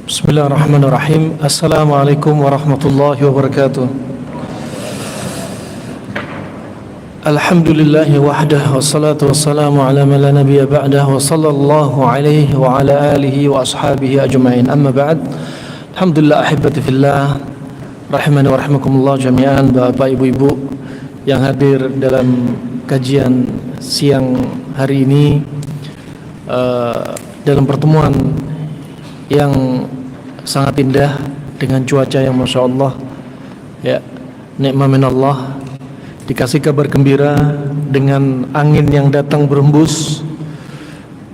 Bismillahirrahmanirrahim. Assalamualaikum warahmatullahi wabarakatuh. Alhamdulillahi wahdah, wassalatu wassalamu ala man la nabiyya ba'dah, wa sallallahu alaihi wa ala alihi wa ashabihi ajma'in. Amma ba'd. Alhamdulillah, ahibati fillah, rahimani wa rahimakumullah jami'an. Bapak ibu-ibu yang hadir dalam kajian siang hari ini, dalam pertemuan yang sangat indah dengan cuaca yang masya Allah, ya, nikmat min Allah, dikasih kabar gembira dengan angin yang datang berembus,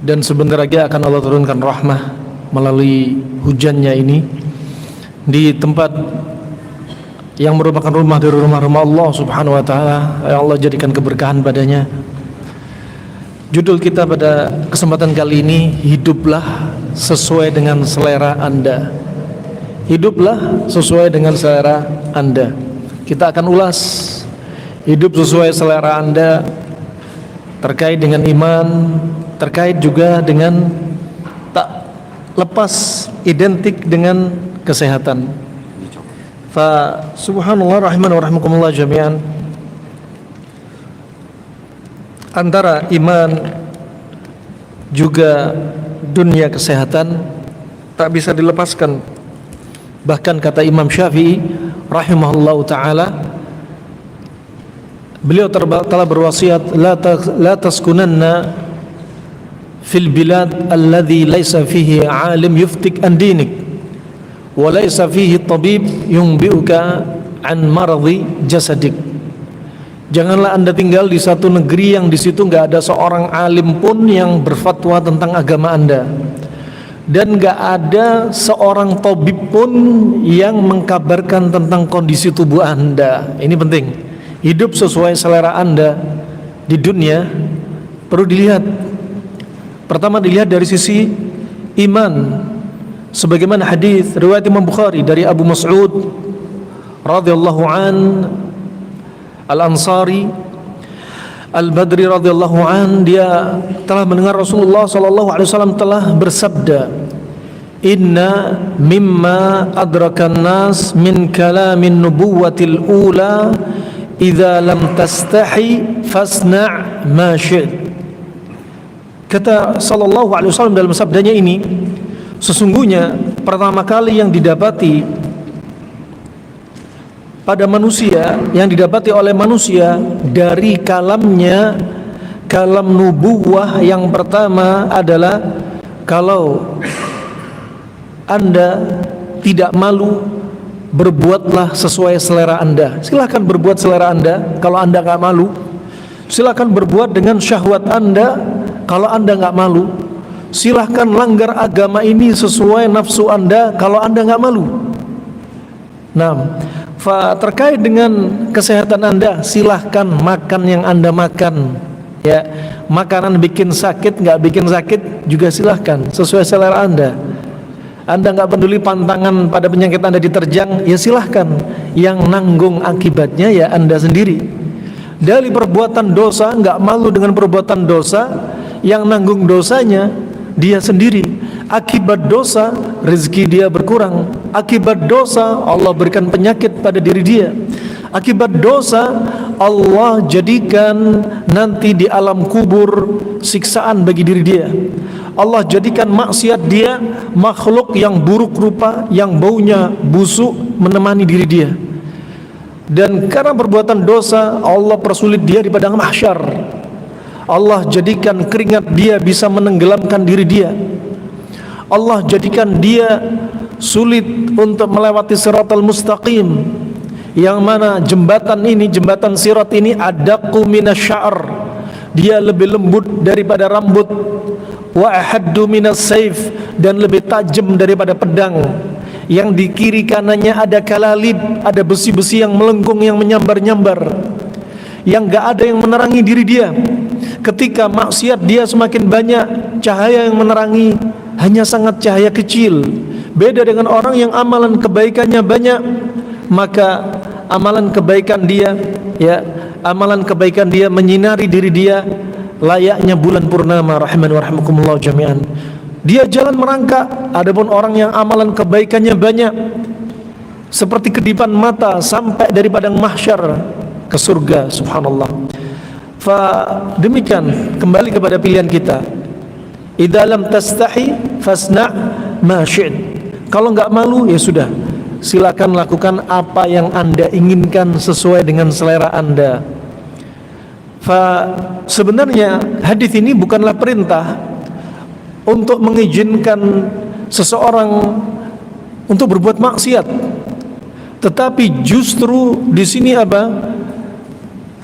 dan sebentar lagi akan Allah turunkan rahmah melalui hujannya ini di tempat yang merupakan rumah dari rumah-rumah Allah Subhanahu wa taala. Ya Allah, jadikan keberkahan padanya. Judul kita pada kesempatan kali ini, hiduplah sesuai dengan selera Anda. Hiduplah sesuai dengan selera Anda. Kita akan ulas hidup sesuai selera Anda terkait dengan iman, terkait juga dengan tak lepas identik dengan kesehatan. Fa subhanallah rahman wa rahimakumullah jami'an. Antara iman juga dunia kesehatan tak bisa dilepaskan. Bahkan kata Imam Syafi'i rahimahullahu ta'ala, beliau telah berwasiat, la taskunanna fil bilad alladhi laysa fihi alim yuftik an dinik wa laysa fihi tabib yunbi'uka an maradhi jasadik. Janganlah Anda tinggal di satu negeri yang di situ nggak ada seorang alim pun yang berfatwa tentang agama Anda, dan nggak ada seorang tabib pun yang mengkabarkan tentang kondisi tubuh Anda. Ini penting. Hidup sesuai selera Anda di dunia perlu dilihat. Pertama, dilihat dari sisi iman, sebagaimana hadis riwayat Imam Bukhari dari Abu Mas'ud radhiyallahu an Al-Ansari Al-Badri radhiyallahu an, dia telah mendengar Rasulullah sallallahu alaihi wasallam telah bersabda, "Inna mimma adrakan nas min kalamin nubuwatil ula idza lam tastahi fasna' ma syi'ta." Kata sallallahu alaihi wasallam dalam sabdanya ini, sesungguhnya pertama kali yang didapati pada manusia, yang didapati oleh manusia dari kalamnya, kalam nubuwah yang pertama adalah, kalau Anda tidak malu, berbuatlah sesuai selera Anda. Silahkan berbuat selera Anda kalau Anda nggak malu. Silahkan berbuat dengan syahwat Anda kalau Anda nggak malu. Silahkan langgar agama ini sesuai nafsu Anda kalau Anda nggak malu. Nah, terkait dengan kesehatan Anda, silahkan makan yang Anda makan, ya. Makanan bikin sakit, nggak bikin sakit juga silahkan, sesuai selera Anda. Anda nggak peduli pantangan pada penyakit Anda diterjang, ya silahkan. Yang nanggung akibatnya ya Anda sendiri. Dari perbuatan dosa, nggak malu dengan perbuatan dosa, yang nanggung dosanya dia sendiri. Akibat dosa rezeki dia berkurang. Akibat dosa Allah berikan penyakit pada diri dia. Akibat dosa Allah jadikan nanti di alam kubur siksaan bagi diri dia. Allah jadikan maksiat dia makhluk yang buruk rupa, yang baunya busuk menemani diri dia. Dan karena perbuatan dosa Allah persulit dia di padang mahsyar. Allah jadikan keringat dia bisa menenggelamkan diri dia. Allah jadikan dia sulit untuk melewati siratal mustaqim, yang mana jembatan ini, jembatan sirat ini, adaqqu minasya'r, dia lebih lembut daripada rambut, wa ahaddu minas saif, dan lebih tajam daripada pedang, yang di kiri kanannya ada kalalib, ada besi-besi yang melengkung, yang menyambar-nyambar, yang gak ada yang menerangi diri dia. Ketika maksiat dia semakin banyak, cahaya yang menerangi hanya sangat cahaya kecil. Beda dengan orang yang amalan kebaikannya banyak, maka amalan kebaikan dia, ya, amalan kebaikan dia menyinari diri dia layaknya bulan purnama. Rahman wa rahimakumullah jami'an. dia jalan merangkak. Adapun orang yang amalan kebaikannya banyak, seperti kedipan mata sampai dari padang mahsyar ke surga. Subhanallah. Demikian, kembali kepada pilihan kita. Idza lam tastahi fasna' ma syi'ta. Kalau enggak malu, ya sudah, silakan lakukan apa yang Anda inginkan sesuai dengan selera Anda. Sebenarnya hadis ini bukanlah perintah untuk mengizinkan seseorang untuk berbuat maksiat, tetapi justru di sini apa?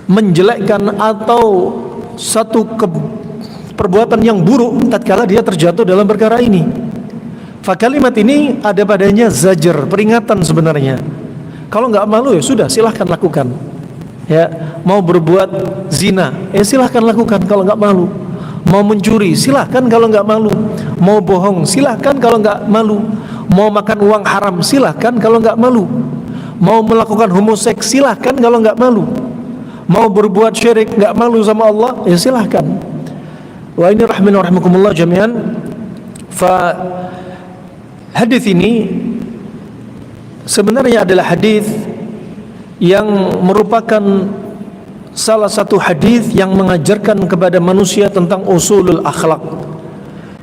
Menjelekkan atau satu perbuatan yang buruk tatkala dia terjatuh dalam perkara ini. Kalimat ini ada padanya zajar, peringatan sebenarnya. Kalau nggak malu, ya sudah, silahkan lakukan. Ya, mau berbuat zina, silahkan lakukan kalau nggak malu. Mau mencuri, silahkan kalau nggak malu. Mau bohong, silahkan kalau nggak malu. Mau makan uang haram, silahkan kalau nggak malu. Mau melakukan homoseks, silahkan kalau nggak malu. Mau berbuat syirik, nggak malu sama Allah, ya silahkan. Wa ini rahmin wa rahmakumullah jami'an. Hadis ini sebenarnya adalah hadis yang merupakan salah satu hadis yang mengajarkan kepada manusia tentang usulul akhlak,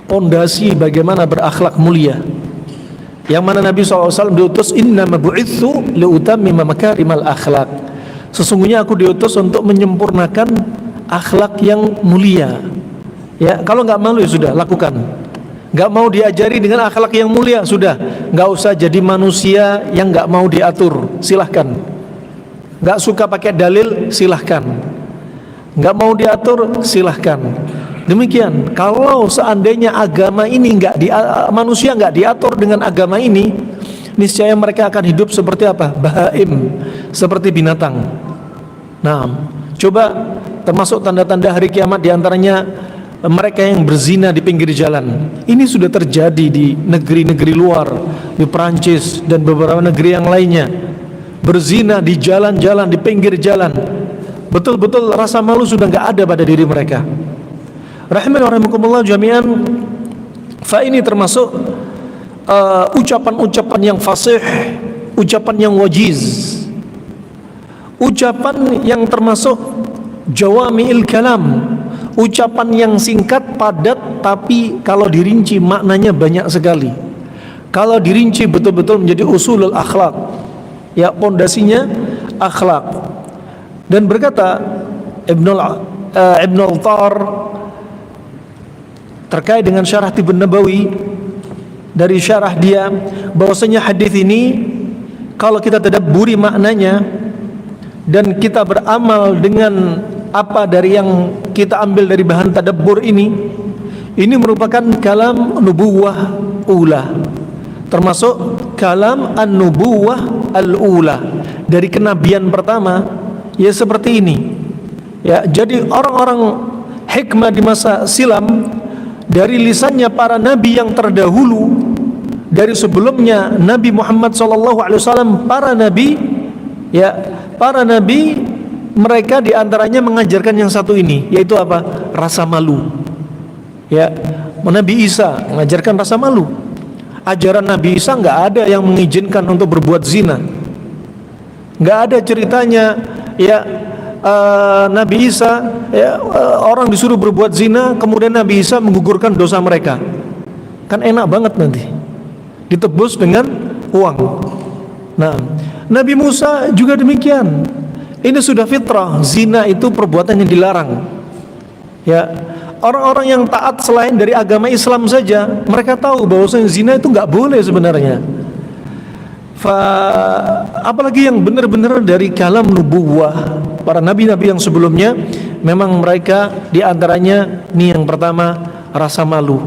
pondasi bagaimana berakhlak mulia. Yang mana Nabi SAW diutus, innama bu'itsu liutammima makarimal akhlak. Sesungguhnya aku diutus untuk menyempurnakan akhlak yang mulia. Ya, kalau nggak malu ya sudah, lakukan. Nggak mau diajari dengan akhlak yang mulia, sudah, nggak usah jadi manusia yang nggak mau diatur, silahkan. Nggak suka pakai dalil, silahkan. Nggak mau diatur, silahkan. Demikian. Kalau seandainya agama ini manusia nggak diatur dengan agama ini, niscaya mereka akan hidup seperti apa? Bahaim, seperti binatang. Nah, coba termasuk tanda-tanda hari kiamat diantaranya mereka yang berzina di pinggir jalan. Ini sudah terjadi di negeri-negeri luar, di Perancis dan beberapa negeri yang lainnya. Berzina di jalan-jalan, di pinggir jalan. Betul-betul rasa malu sudah nggak ada pada diri mereka. Rahimani wa rahimakumullah jami'an. Ini termasuk ucapan-ucapan yang fasih, ucapan yang wajiz, ucapan yang termasuk jawami'il kalam, ucapan yang singkat, padat, tapi kalau dirinci maknanya banyak sekali. Kalau dirinci betul-betul menjadi usulul akhlak, ya, pondasinya akhlak. Dan berkata Ibnul Tar terkait dengan syarah Tibun Nabawi, dari syarah dia bahwasanya hadis ini kalau kita tadabburi maknanya dan kita beramal dengan apa dari yang kita ambil dari bahan tadabbur ini merupakan kalam nubuwah ula, termasuk kalam an-nubuwah al-ula, dari kenabian pertama, ya seperti ini. Ya, jadi orang-orang hikmah di masa silam dari lisannya para nabi yang terdahulu, dari sebelumnya Nabi Muhammad SAW, para nabi, ya, para nabi mereka diantaranya mengajarkan yang satu ini, yaitu apa? Rasa malu. Ya, Nabi Isa mengajarkan rasa malu. Ajaran Nabi Isa nggak ada yang mengizinkan untuk berbuat zina. Nggak ada ceritanya, ya, Nabi Isa, ya, orang disuruh berbuat zina, kemudian Nabi Isa menggugurkan dosa mereka. Kan enak banget nanti, ditebus dengan uang. Nah, Nabi Musa juga demikian. Ini sudah fitrah, zina itu perbuatan yang dilarang. Ya, orang-orang yang taat selain dari agama Islam saja, mereka tahu bahwasanya zina itu nggak boleh sebenarnya. Apalagi yang benar-benar dari kalam nubuwah, para nabi-nabi yang sebelumnya, memang mereka diantaranya nih, yang pertama rasa malu,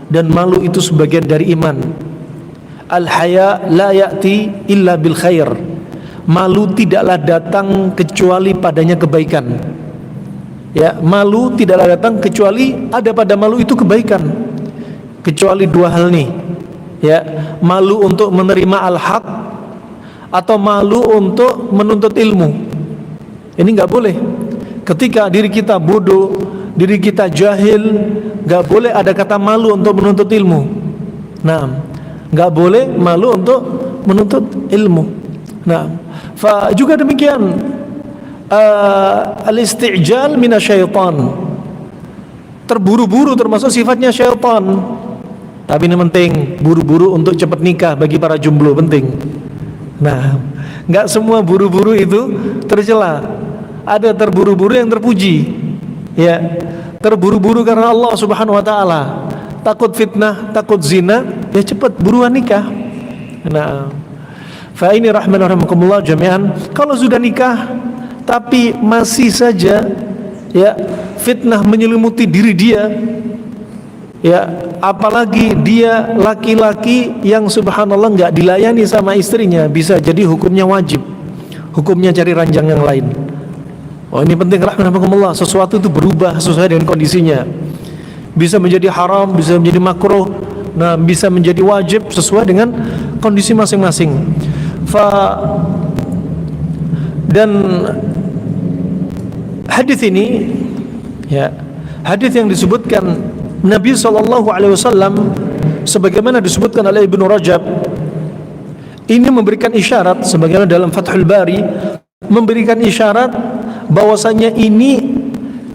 dan malu itu sebagian dari iman. Al-haya la ya'ti illa bil khair. Malu tidaklah datang kecuali padanya kebaikan. Ya, malu tidaklah datang kecuali ada pada malu itu kebaikan. Kecuali dua hal nih. Ya, malu untuk menerima al-haq atau malu untuk menuntut ilmu. Ini nggak boleh. Ketika diri kita bodoh, diri kita jahil, nggak boleh ada kata malu untuk menuntut ilmu. Nah, nggak boleh malu untuk menuntut ilmu. Nah, juga demikian al-isti'jal minasyaitan, terburu-buru termasuk sifatnya syaitan. Tapi ini penting, buru-buru untuk cepat nikah bagi para jomblo penting. Nah, nggak semua buru-buru itu tercela. Ada terburu-buru yang terpuji. Ya, terburu-buru karena Allah Subhanahu wa taala. Takut fitnah, takut zina, ya cepat buruan nikah. Nah, fa ini rahmanakumullah jami'an, kalau sudah nikah tapi masih saja ya fitnah menyelimuti diri dia, ya apalagi dia laki-laki yang subhanallah nggak dilayani sama istrinya, bisa jadi hukumnya wajib, hukumnya cari ranjang yang lain. Oh, ini penting rahmanakumullah, sesuatu itu berubah sesuai dengan kondisinya, bisa menjadi haram, bisa menjadi makruh, nah bisa menjadi wajib sesuai dengan kondisi masing-masing. Dan hadis ini, ya, hadis yang disebutkan Nabi SAW, sebagaimana disebutkan oleh Ibnu Rajab, ini memberikan isyarat, sebagaimana dalam Fathul Bari, memberikan isyarat bahwasanya ini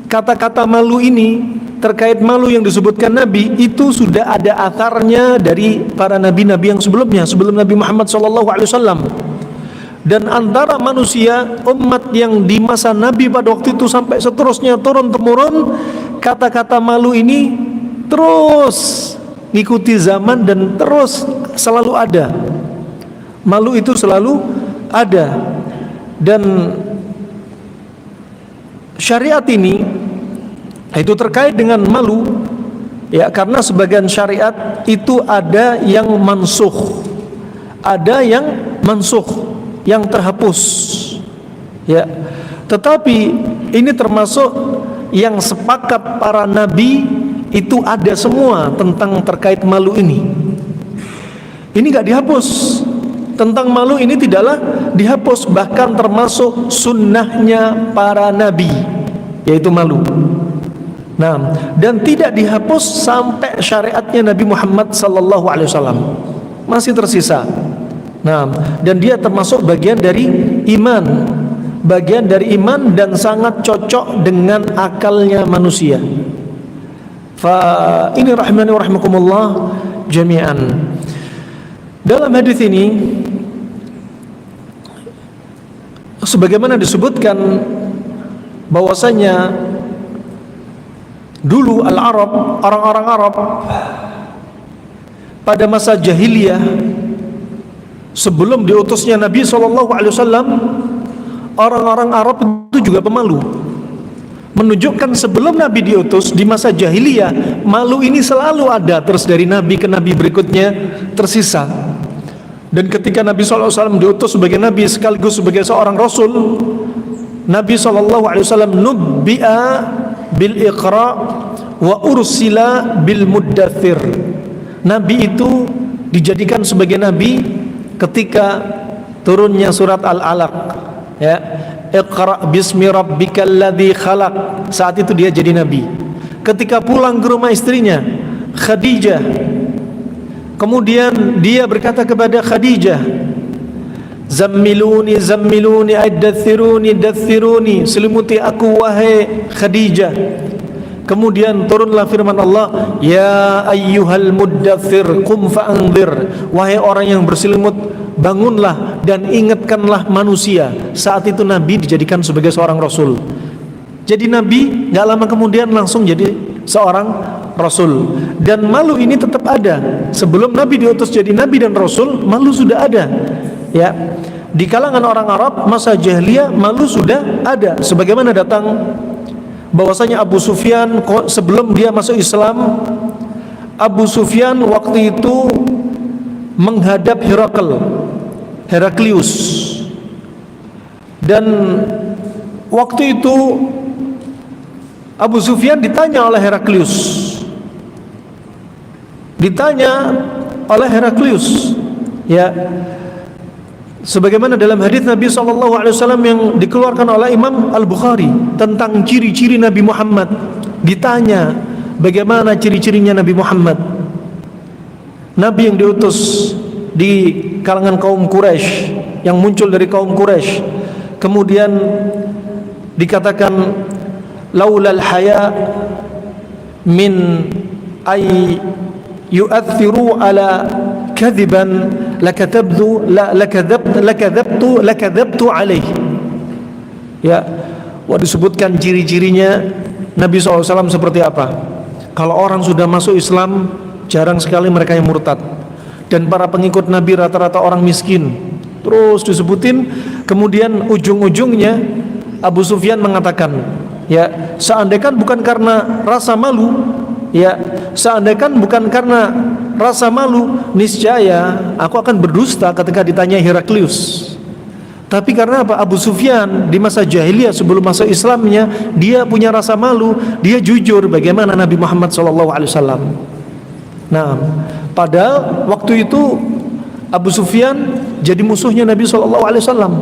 kata-kata malu ini, terkait malu yang disebutkan Nabi, itu sudah ada akarnya dari para nabi-nabi yang sebelumnya, sebelum Nabi Muhammad SAW. Dan antara manusia, umat yang di masa Nabi pada waktu itu sampai seterusnya turun-temurun, kata-kata malu ini terus ngikuti zaman dan terus selalu ada. Malu itu selalu ada. Dan syariat ini itu terkait dengan malu, ya, karena sebagian syariat itu ada yang mansukh, ada yang mansukh, yang terhapus, ya. Tetapi ini termasuk yang sepakat para nabi itu ada semua tentang terkait malu ini. Ini nggak dihapus. Tentang malu ini tidaklah dihapus, bahkan termasuk sunnahnya para nabi, yaitu malu. Nah, dan tidak dihapus sampai syariatnya Nabi Muhammad SAW masih tersisa. Nah, dan dia termasuk bagian dari iman, bagian dari iman dan sangat cocok dengan akalnya manusia. Fa ini rahmani wa rahmakumullah jami'an. Dalam hadis ini, sebagaimana disebutkan bahwasanya dulu al-Arab, orang-orang Arab pada masa jahiliyah sebelum diutusnya Nabi SAW, orang-orang Arab itu juga pemalu. Menunjukkan sebelum Nabi diutus, di masa jahiliyah, malu ini selalu ada, terus dari Nabi ke Nabi berikutnya tersisa. Dan ketika Nabi SAW diutus sebagai Nabi sekaligus sebagai seorang Rasul, Nabi SAW nubbi'a bil iqra wa ursila bil muddathir. Nabi itu dijadikan sebagai Nabi ketika turunnya surat Al-Alaq, ya, Iqra bismi rabbikal ladzi khalaq. Saat itu dia jadi nabi. Ketika pulang ke rumah istrinya Khadijah, kemudian dia berkata kepada Khadijah, zammiluni zammiluni addathiruni dathiruni, selimuti aku wahai Khadijah. Kemudian turunlah firman Allah, ya ayyuhal muddathir qum fa'anzir, wahai orang yang berselimut, bangunlah dan ingatkanlah manusia. Saat itu Nabi dijadikan sebagai seorang Rasul. Jadi Nabi gak lama kemudian langsung jadi seorang Rasul. Dan malu ini tetap ada. Sebelum Nabi diutus jadi Nabi dan Rasul, malu sudah ada, ya. Di kalangan orang Arab masa jahiliyah, malu sudah ada. Sebagaimana datang bahwasanya Abu Sufyan sebelum dia masuk Islam, Abu Sufyan waktu itu menghadap Heraklius, dan waktu itu Abu Sufyan ditanya oleh Heraklius, ya, sebagaimana dalam hadis Nabi SAW yang dikeluarkan oleh Imam Al-Bukhari tentang ciri-ciri Nabi Muhammad. Ditanya bagaimana ciri-cirinya Nabi Muhammad, Nabi yang diutus di kalangan kaum Quraisy, yang muncul dari kaum Quraisy. Kemudian dikatakan laulal haya min ay yu'athiru ala kadhiban lakadzabtu alaih. Ya, disebutkan ciri-cirinya Nabi SAW seperti apa. Kalau orang sudah masuk Islam, jarang sekali mereka yang murtad. Dan para pengikut Nabi rata-rata orang miskin. Terus disebutin, kemudian ujung-ujungnya Abu Sufyan mengatakan, ya, seandainya bukan karena rasa malu, ya, seandainya bukan karena rasa malu, niscaya aku akan berdusta ketika ditanya Heraklius. Tapi karena apa? Abu Sufyan di masa jahiliyah sebelum masuk Islamnya, dia punya rasa malu, dia jujur bagaimana Nabi Muhammad SAW. Nah, padahal waktu itu Abu Sufyan jadi musuhnya Nabi SAW,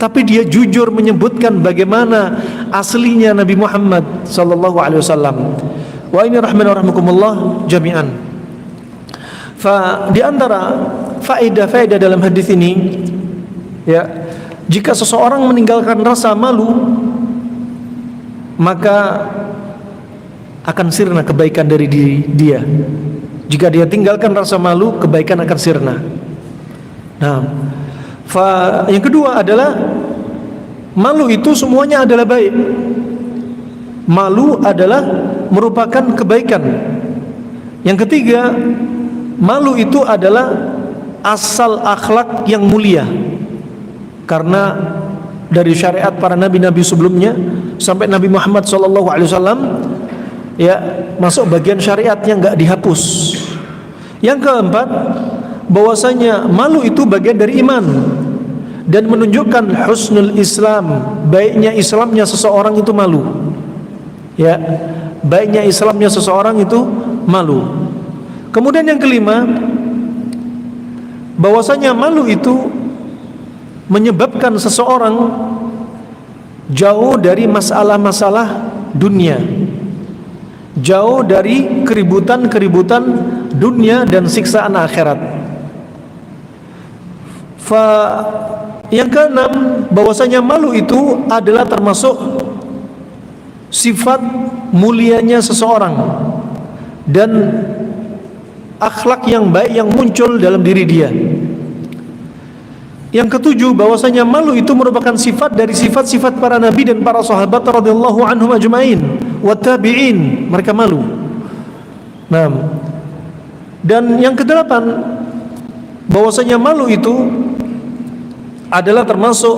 tapi dia jujur menyebutkan bagaimana aslinya Nabi Muhammad SAW. Wa ini rahmana rahmakumullah jami'an. Di antara faedah-faedah dalam hadis ini, ya, jika seseorang meninggalkan rasa malu, maka akan sirna kebaikan dari diri dia. Jika dia tinggalkan rasa malu, kebaikan akan sirna. Nah, yang kedua adalah malu itu semuanya adalah baik. Malu adalah merupakan kebaikan. Yang ketiga, malu itu adalah asal akhlak yang mulia. Karena dari syariat para nabi-nabi sebelumnya sampai Nabi Muhammad SAW, ya, masuk bagian syariat yang enggak dihapus. Yang keempat, bahwasanya malu itu bagian dari iman dan menunjukkan husnul Islam, baiknya Islamnya seseorang itu malu. Ya, baiknya Islamnya seseorang itu malu. Kemudian yang kelima, bahwasanya malu itu menyebabkan seseorang jauh dari masalah-masalah dunia, jauh dari keributan-keributan dunia dan siksaan akhirat. Yang keenam, bahwasanya malu itu adalah termasuk sifat mulianya seseorang dan akhlak yang baik yang muncul dalam diri dia. Yang ketujuh, bahwasanya malu itu merupakan sifat dari sifat-sifat para nabi dan para sahabat radhiyallahu anhum ajma'in wa tabi'in, mereka malu. Nah, dan yang kedelapan, bahwasanya malu itu adalah termasuk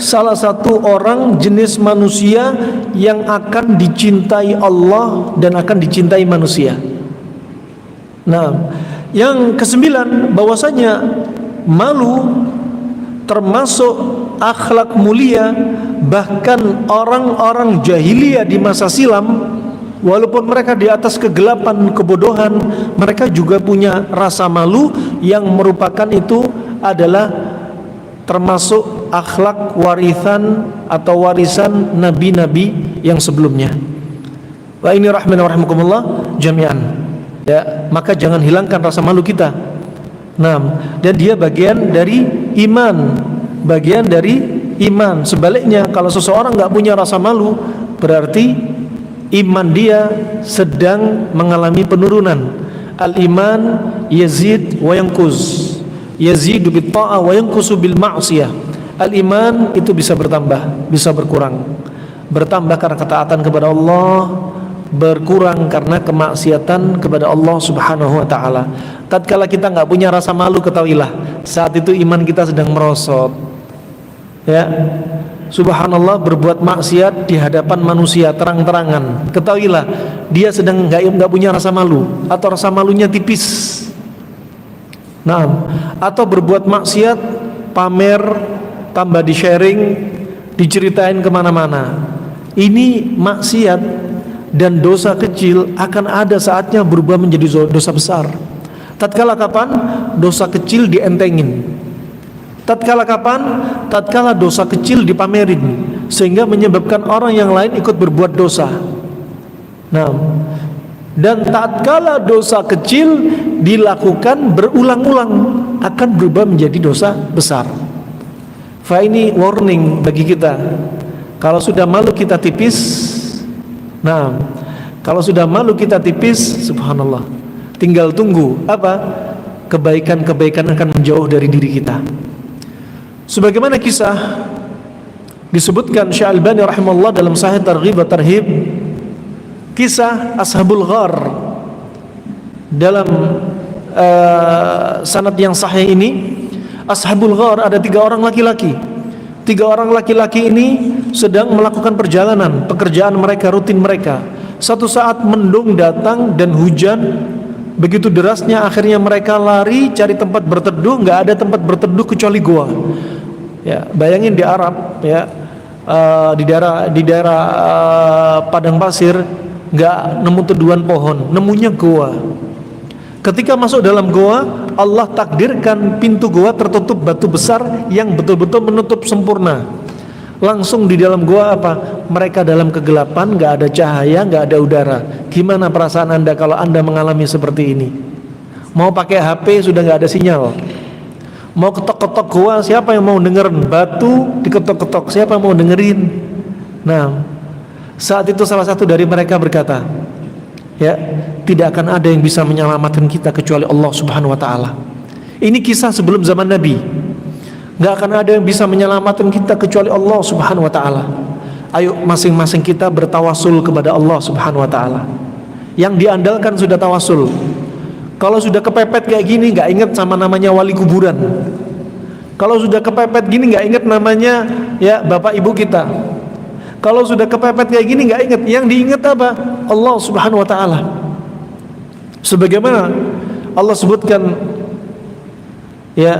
salah satu orang jenis manusia yang akan dicintai Allah dan akan dicintai manusia. Nah, yang kesembilan, bahwasanya malu termasuk akhlak mulia. Bahkan orang-orang jahiliyah di masa silam, walaupun mereka di atas kegelapan, kebodohan, mereka juga punya rasa malu yang merupakan itu adalah termasuk akhlak warisan atau warisan nabi-nabi yang sebelumnya. Wa ini rahmana rahimakumullah jami'an. Ya, maka jangan hilangkan rasa malu kita. Nah, dan dia bagian dari iman, bagian dari iman. Sebaliknya, kalau seseorang enggak punya rasa malu, berarti iman dia sedang mengalami penurunan. Al-iman yazid wa yanqus. Yazidu bit ta'ah wa yanqusu bil ma'siyah. Al-iman itu bisa bertambah, bisa berkurang. Bertambah karena ketaatan kepada Allah, berkurang karena kemaksiatan kepada Allah Subhanahu wa taala. Tatkala kita enggak punya rasa malu, ketahuilah saat itu iman kita sedang merosot. Ya. Subhanallah, berbuat maksiat di hadapan manusia terang-terangan, ketahuilah dia sedang enggak punya rasa malu atau rasa malunya tipis. Nah, atau berbuat maksiat, pamer, tambah di sharing, diceritain kemana-mana. Ini maksiat dan dosa kecil akan ada saatnya berubah menjadi dosa besar. Tatkala kapan? Dosa kecil dientengin. Tatkala kapan? Tatkala dosa kecil dipamerin, sehingga menyebabkan orang yang lain ikut berbuat dosa. Nah, dan tatkala dosa kecil dilakukan berulang-ulang akan berubah menjadi dosa besar. Ini warning bagi kita. Kalau sudah malu kita tipis. Nah, kalau sudah malu kita tipis, subhanallah, tinggal tunggu apa? Kebaikan-kebaikan akan menjauh dari diri kita. Sebagaimana kisah disebutkan Syekh Albani rahimahullah dalam Sahih Targhib wa Tarhib, kisah Ashabul Ghar. Dalam sanad yang sahih ini, Ashabul Ghar ada 3 orang laki-laki. 3 orang laki-laki ini sedang melakukan perjalanan, pekerjaan mereka, rutin mereka. Satu saat mendung datang dan hujan begitu derasnya, akhirnya mereka lari cari tempat berteduh. Nggak ada tempat berteduh kecuali goa. Ya, bayangin di Arab, ya, di daerah padang pasir, nggak nemu teduhan pohon, nemunya goa. Ketika masuk dalam goa, Allah takdirkan pintu goa tertutup batu besar yang betul-betul menutup sempurna. Langsung di dalam goa apa? Mereka dalam kegelapan, nggak ada cahaya, nggak ada udara. Gimana perasaan Anda kalau Anda mengalami seperti ini? Mau pakai HP sudah nggak ada sinyal. Mau ketok-ketok goa, siapa yang mau dengerin? Batu diketok-ketok, siapa yang mau dengerin? Nah, saat itu salah satu dari mereka berkata, ya, tidak akan ada yang bisa menyelamatkan kita kecuali Allah Subhanahu wa taala. Ini kisah sebelum zaman Nabi. Nggak akan ada yang bisa menyelamatkan kita kecuali Allah Subhanahu wa taala. Ayo masing-masing kita bertawasul kepada Allah Subhanahu wa taala. Yang diandalkan sudah tawasul. Kalau sudah kepepet kayak gini, nggak ingat sama namanya wali kuburan. Kalau sudah kepepet gini, nggak ingat namanya ya bapak ibu kita. Kalau sudah kepepet kayak gini, nggak ingat. Yang diingat apa? Allah Subhanahu wa taala. Sebagaimana Allah sebutkan, ya,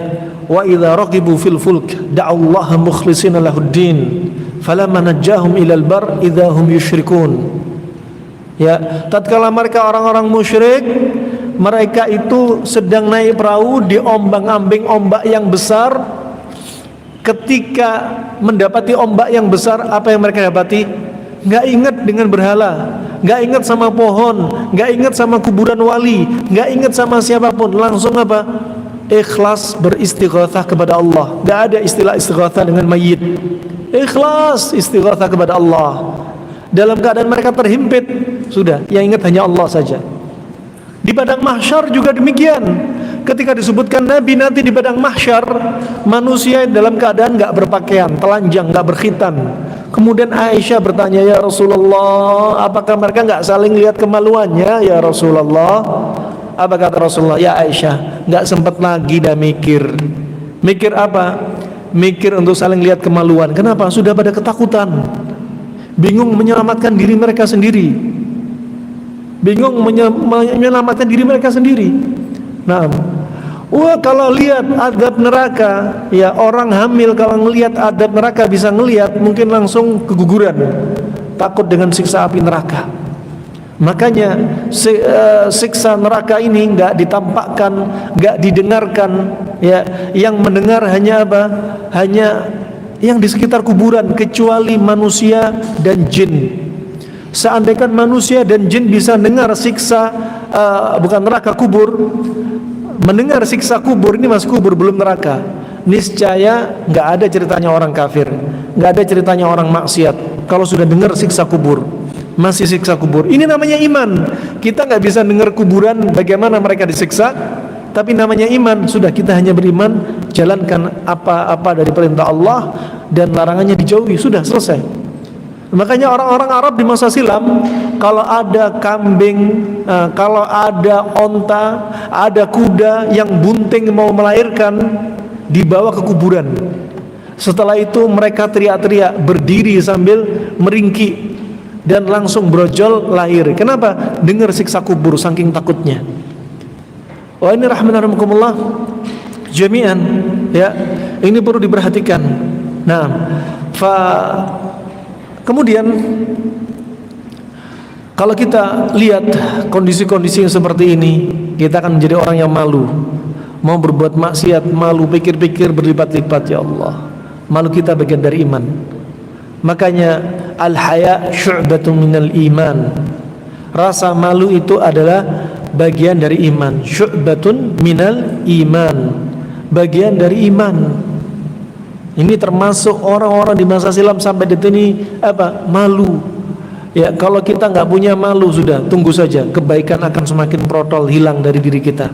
wa idza raqibu fil fulk da'allaha mukhlishina lahuddin falamma najjahum ilal bar idza hum yusyrikun. Ya, tatkala mereka orang-orang musyrik, mereka itu sedang naik perahu di ombang-ambing ombak yang besar. Ketika mendapati ombak yang besar, apa yang mereka dapati? Nggak ingat dengan berhala, nggak ingat sama pohon, nggak ingat sama kuburan wali, nggak ingat sama siapapun. Langsung apa? Ikhlas beristighatsah kepada Allah. Nggak ada istilah istighatsah dengan mayit. Ikhlas istighatsah kepada Allah. Dalam keadaan mereka terhimpit, sudah yang ingat hanya Allah saja. Di padang mahsyar juga demikian. Ketika disebutkan Nabi nanti di padang mahsyar, manusia dalam keadaan nggak berpakaian, telanjang, nggak berkhitan. Kemudian Aisyah bertanya, ya Rasulullah, apakah mereka nggak saling lihat kemaluannya? Ya Rasulullah, apa kata Rasulullah? Ya Aisyah, nggak sempat lagi dah mikir. Mikir apa? Mikir untuk saling lihat kemaluan. Kenapa? Sudah pada ketakutan, bingung menyelamatkan diri mereka sendiri. Bingung menyelamatkan diri mereka sendiri. Nah, wah, kalau lihat adab neraka, ya orang hamil kalau ngelihat adab neraka bisa ngelihat, mungkin langsung keguguran, takut dengan siksa api neraka. Makanya siksa neraka ini nggak ditampakkan, nggak didengarkan. Ya, yang mendengar hanya apa? Hanya yang di sekitar kuburan, kecuali manusia dan jin. Seandainya manusia dan jin bisa dengar siksa bukan neraka, kubur, mendengar siksa kubur, ini masuk kubur belum neraka, niscaya nggak ada ceritanya orang kafir, nggak ada ceritanya orang maksiat. Kalau sudah dengar siksa kubur, masih siksa kubur, ini namanya iman. Kita nggak bisa dengar kuburan bagaimana mereka disiksa, tapi namanya iman. Sudah, kita hanya beriman, jalankan apa-apa dari perintah Allah dan larangannya dijauhi, sudah selesai. Makanya orang-orang Arab di masa silam, kalau ada kambing, kalau ada onta, ada kuda yang bunting mau melahirkan, dibawa ke kuburan. Setelah itu mereka teriak-teriak, berdiri sambil meringkik, dan langsung brojol lahir. Kenapa? Dengar siksa kubur saking takutnya. Wah, ini rahmanakumullah jami'an, ya, ini perlu diperhatikan. Nah, kemudian kalau kita lihat kondisi-kondisi yang seperti ini, kita akan menjadi orang yang malu. Mau berbuat maksiat, malu, pikir-pikir berlipat-lipat. Ya Allah, malu kita bagian dari iman. Makanya al-haya syu'batun minal iman. Rasa malu itu adalah bagian dari iman. Syu'batun minal iman, bagian dari iman. Ini termasuk orang-orang di masa silam sampai detik ini malu. Ya, kalau kita nggak punya malu, sudah tunggu saja, kebaikan akan semakin protol, hilang dari diri kita.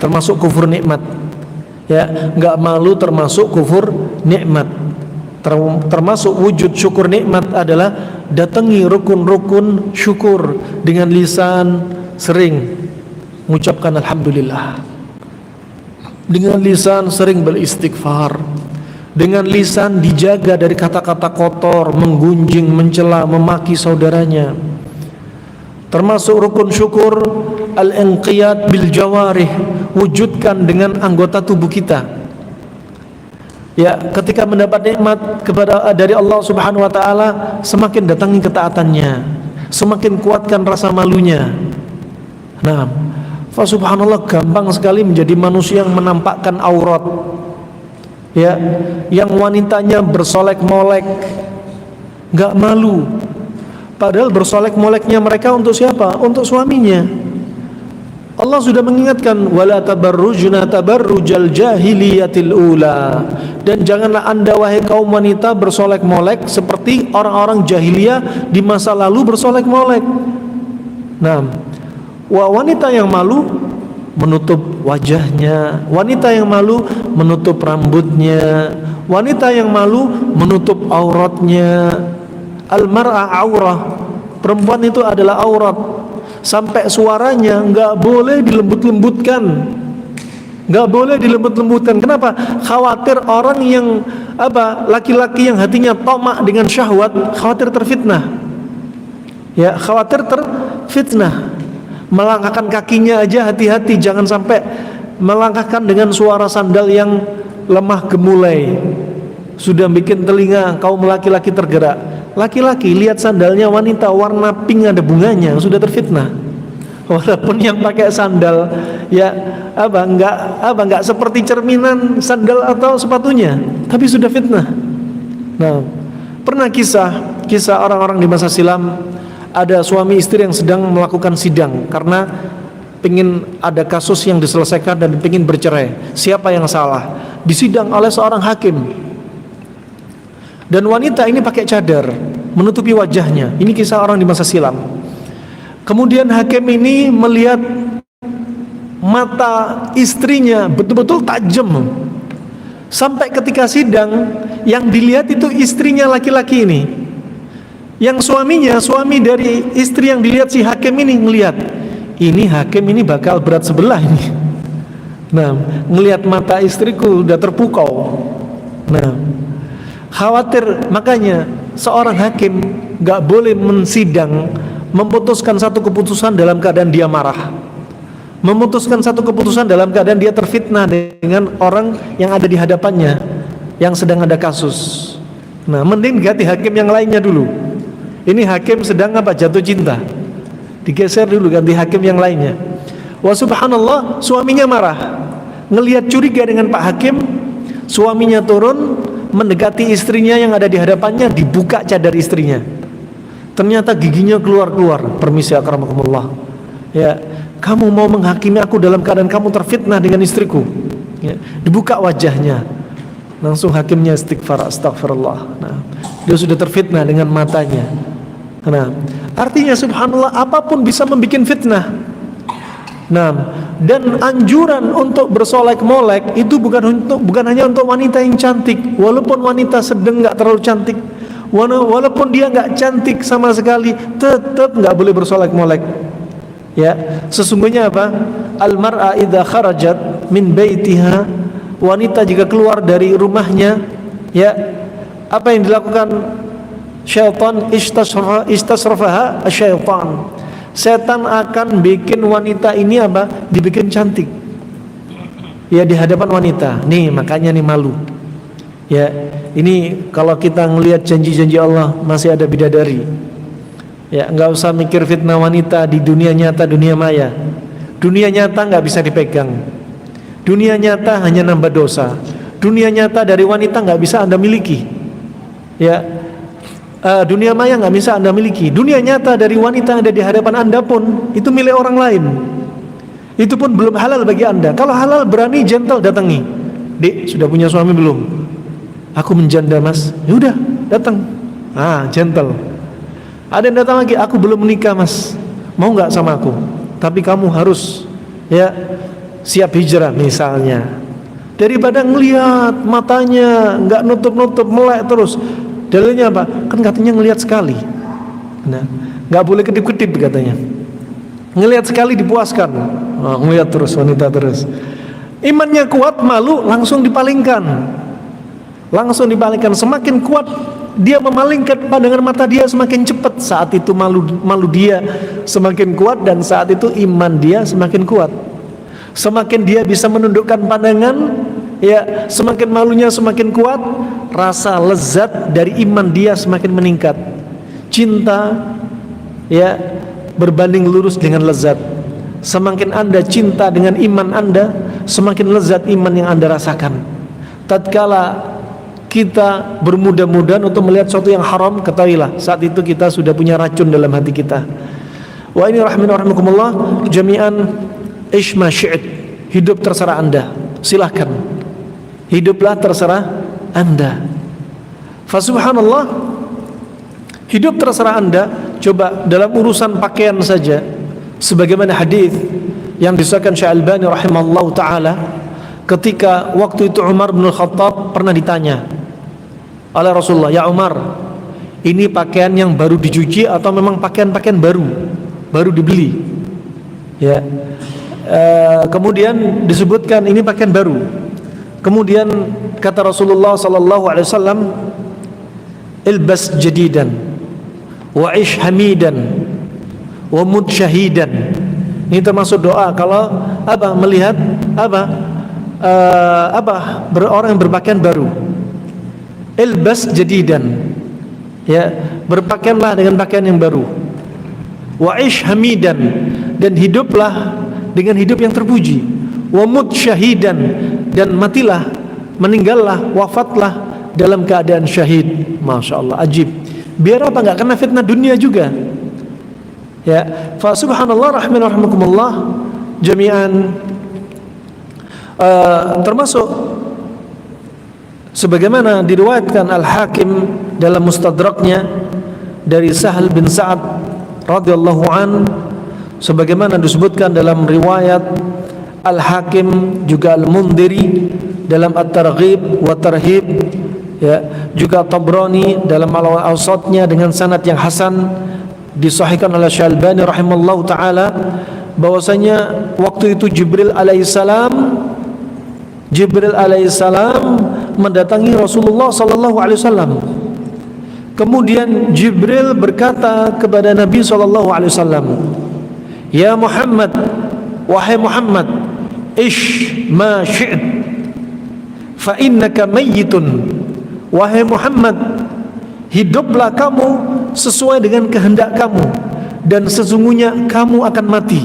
Termasuk kufur nikmat. Ya, nggak malu termasuk kufur nikmat. Termasuk wujud syukur nikmat adalah datangi rukun-rukun syukur dengan lisan, sering mengucapkan alhamdulillah. Dengan lisan sering beristighfar. Dengan lisan dijaga dari kata-kata kotor, menggunjing, mencela, memaki saudaranya. Termasuk rukun syukur al-inqiyad bil jawarih, wujudkan dengan anggota tubuh kita. Ya, ketika mendapat nikmat dari Allah Subhanahu wa taala, semakin datangi ketaatannya, semakin kuatkan rasa malunya. Nah, fa subhanallah, gampang sekali menjadi manusia yang menampakkan aurat. Ya, yang wanitanya bersolek-molek, nggak malu. Padahal bersolek-moleknya mereka untuk siapa? Untuk suaminya. Allah sudah mengingatkan, wala tabarrujna tabarrujal jahiliyatil ula. Dan janganlah anda wahai kaum wanita bersolek-molek seperti orang-orang jahiliyah di masa lalu bersolek-molek. Nah, wanita yang malu menutup wajahnya, wanita yang malu menutup rambutnya, wanita yang malu menutup auratnya. Al-mar'ah aurah, perempuan itu adalah aurat. Sampai suaranya nggak boleh dilembut-lembutkan, nggak boleh dilembut-lembutkan. Kenapa? Khawatir orang yang laki-laki yang hatinya tamak dengan syahwat, khawatir terfitnah. Ya, khawatir terfitnah. Melangkahkan kakinya aja hati-hati, jangan sampai melangkahkan dengan suara sandal yang lemah gemulai, sudah bikin telinga kaum laki-laki tergerak. Laki-laki lihat sandalnya wanita warna pink ada bunganya, sudah terfitnah. Walaupun yang pakai sandal ya enggak seperti cerminan sandal atau sepatunya, tapi sudah fitnah. Nah, pernah kisah orang-orang di masa silam. Ada suami istri yang sedang melakukan sidang karena ingin ada kasus yang diselesaikan dan ingin bercerai. Siapa yang salah? Disidang oleh seorang hakim. Dan wanita ini pakai cadar menutupi wajahnya. Ini kisah orang di masa silam. Kemudian hakim ini melihat mata istrinya betul-betul tajam. Sampai ketika sidang, yang dilihat itu istrinya laki-laki ini. Yang suaminya, suami dari istri yang dilihat si hakim ini ngelihat, ini hakim ini bakal berat sebelah ini. Nah, ngelihat mata istriku udah terpukau. Nah, khawatir, makanya seorang hakim gak boleh mensidang, memutuskan satu keputusan dalam keadaan dia marah, memutuskan satu keputusan dalam keadaan dia terfitnah dengan orang yang ada di hadapannya yang sedang ada kasus. Nah, mending ganti hakim yang lainnya dulu. Ini hakim sedang jatuh cinta, digeser dulu, ganti hakim yang lainnya. Wa subhanallah, suaminya marah, ngelihat curiga dengan Pak Hakim. Suaminya turun mendekati istrinya yang ada di hadapannya, dibuka cadar istrinya. Ternyata giginya keluar-keluar. Permisi akramakumullah. Ya, kamu mau menghakimi aku dalam keadaan kamu terfitnah dengan istriku. Ya, dibuka wajahnya. Langsung hakimnya istighfar, astagfirullah. Nah, dia sudah terfitnah dengan matanya. Nah, artinya subhanallah, apapun bisa membuat fitnah. Nah, dan anjuran untuk bersolek-molek itu bukan hanya untuk wanita yang cantik. Walaupun wanita sedang nggak terlalu cantik, walaupun dia nggak cantik sama sekali, tetap nggak boleh bersolek-molek. Ya, sesungguhnya apa? Al-mar'a idza kharajat min baitiha, wanita jika keluar dari rumahnya, ya, apa yang dilakukan? Syaitan istasrafaha syaitan. Setan akan bikin wanita ini dibikin cantik. Ya, di hadapan wanita. Nih, makanya nih malu. Ya, ini kalau kita ngelihat janji-janji Allah masih ada bidadari. Ya, nggak usah mikir fitnah wanita di dunia nyata, dunia maya. Dunia nyata nggak bisa dipegang. Dunia nyata hanya nambah dosa. Dunia nyata dari wanita nggak bisa Anda miliki. Ya, dunia maya nggak bisa Anda miliki. Dunia nyata dari wanita yang ada di hadapan Anda pun itu milik orang lain. Itu pun belum halal bagi Anda. Kalau halal, berani gentle datangi. Dek, sudah punya suami belum? Aku menjanda, Mas. Ya udah, datang. Gentle. Ada yang datang lagi, aku belum menikah, Mas. Mau nggak sama aku? Tapi kamu harus siap hijrah misalnya. Daripada ngelihat matanya nggak nutup-nutup, melek terus. Dalilnya apa? Kan katanya ngelihat sekali. Nah, nggak boleh kedip-kedip katanya. Ngelihat sekali dipuaskan. Ngelihat terus, wanita terus. Imannya kuat, malu langsung dipalingkan. Langsung dipalingkan. Semakin kuat dia memalingkan pandangan mata dia, semakin cepat. Saat itu malu dia semakin kuat, dan saat itu iman dia semakin kuat. Semakin dia bisa menundukkan pandangan, semakin malunya semakin kuat, rasa lezat dari iman dia semakin meningkat. Cinta berbanding lurus dengan lezat. Semakin Anda cinta dengan iman Anda, semakin lezat iman yang Anda rasakan. Tatkala kita bermudah-mudahan untuk melihat sesuatu yang haram, ketahuilah saat itu kita sudah punya racun dalam hati kita. Wa ini rahimakumullah jami'an, ish ma syi'it, hidup terserah Anda. Silahkan, hiduplah terserah Anda. Fa subhanallah, hidup terserah Anda. Coba dalam urusan pakaian saja, sebagaimana hadis yang disahkan Syekh Albani rahimallahu taala, ketika waktu itu Umar bin Khattab pernah ditanya oleh Rasulullah, "Ya Umar, ini pakaian yang baru dicuci atau memang pakaian-pakaian baru dibeli?" Kemudian disebutkan ini pakaian baru. Kemudian kata Rasulullah sallallahu alaihi wasallam, "Ilbas jadidan wa ish hamidan wa mut syahidan." Ini termasuk doa kalau melihat orang yang berpakaian baru. Ilbas jadidan, berpakaianlah dengan pakaian yang baru. Wa ish hamidan, dan hiduplah dengan hidup yang terpuji. Wa mut syahidan, dan matilah, meninggallah, wafatlah dalam keadaan syahid. Masya Allah, ajib. Biar apa? Nggak kena fitnah dunia juga. Fa subhanallah rahimakumullah jami'an. Termasuk sebagaimana diriwayatkan Al-Hakim dalam Mustadraknya dari Sahal bin Sa'ad radhiyallahu an, sebagaimana disebutkan dalam riwayat Al-Hakim juga Al-Mundhiri dalam At-Targhib wa Tarhib, juga Tabrani dalam Al-Awsatnya dengan sanad yang hasan, disahihkan oleh Syekh Albani rahimallahu taala, bahwasanya waktu itu Jibril alaihissalam mendatangi Rasulullah sallallahu alaihi wasallam. Kemudian Jibril berkata kepada Nabi sallallahu alaihi wasallam, "Ya Muhammad, wahai Muhammad, ish ma syi'it fa innaka mayyitun." Wahai Muhammad, hiduplah kamu sesuai dengan kehendak kamu, dan sesungguhnya kamu akan mati.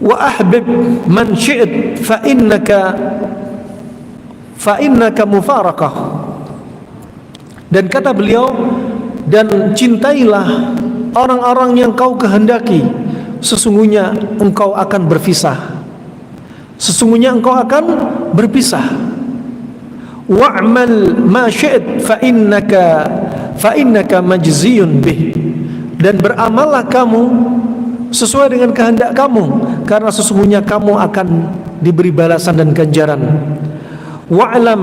Wa ahbib man syi'it fa innaka mufaraqah. Dan kata beliau, dan cintailah orang-orang yang kau kehendaki, sesungguhnya engkau akan berpisah. Sesungguhnya engkau akan berpisah. Wa'mal ma syi'it fa innaka majziyun bih. Dan beramallah kamu sesuai dengan kehendak kamu, karena sesungguhnya kamu akan diberi balasan dan ganjaran. Wa'lam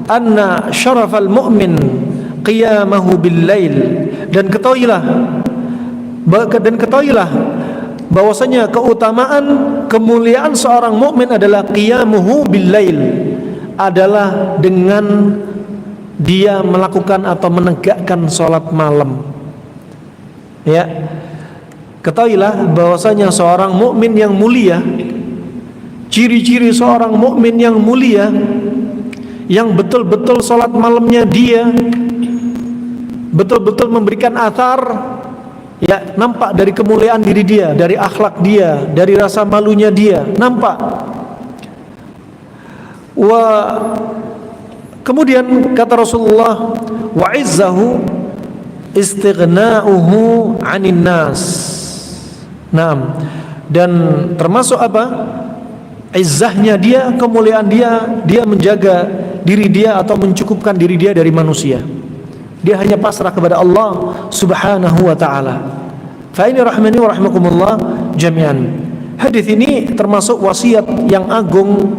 anna syarafal mu'min qiyamahu bil lail. Dan ketahuilah bahwasanya keutamaan, kemuliaan seorang mukmin adalah qiyamuhu bil lail, adalah dengan dia melakukan atau menegakkan sholat malam. Ketahuilah bahwasanya seorang mukmin yang mulia, ciri-ciri seorang mukmin yang mulia, yang betul-betul sholat malamnya dia betul-betul memberikan athar, nampak dari kemuliaan diri dia, dari akhlak dia, dari rasa malunya dia, nampak. Kemudian kata Rasulullah, wa izzahu istighna'uhu 'anil nas. Naam. Dan termasuk apa? Izzahnya dia, kemuliaan dia, dia menjaga diri dia atau mencukupkan diri dia dari manusia. Dia hanya pasrah kepada Allah Subhanahu wa taala. Fa ini rahmani wa rahmakumullah jami'an. Hadis ini termasuk wasiat yang agung,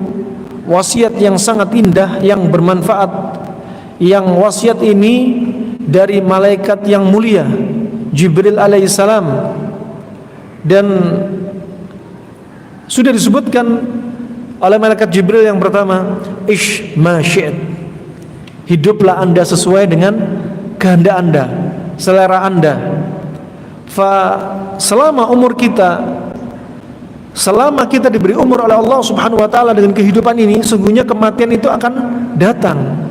wasiat yang sangat indah, yang bermanfaat. Yang wasiat ini dari malaikat yang mulia, Jibril alaihissalam. Dan sudah disebutkan oleh malaikat Jibril yang pertama, ish ma syi'at, hiduplah anda sesuai dengan kehendak anda, selera anda. Selama umur kita, selama kita diberi umur oleh Allah Subhanahu wa taala dengan kehidupan ini, sungguhnya kematian itu akan datang.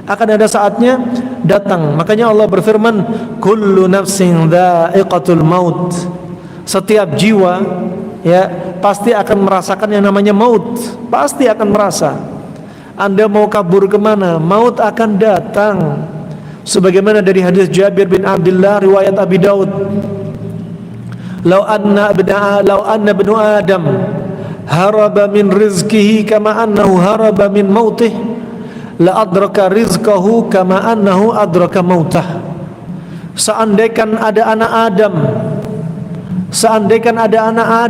Akan ada saatnya datang. Makanya Allah berfirman, kullu nafsin dha'iqatul maut. Setiap jiwa ya pasti akan merasakan yang namanya maut, pasti akan merasa. Anda mau kabur kemana, maut akan datang. Sebagaimana dari hadis Jabir bin Abdullah riwayat Abi Daud, Lau anna ibnu Adam haraba min rizkihi kama annahu haraba min mautih, la adraka rizkahu kama annahu adraka mautah. Seandainya ada anak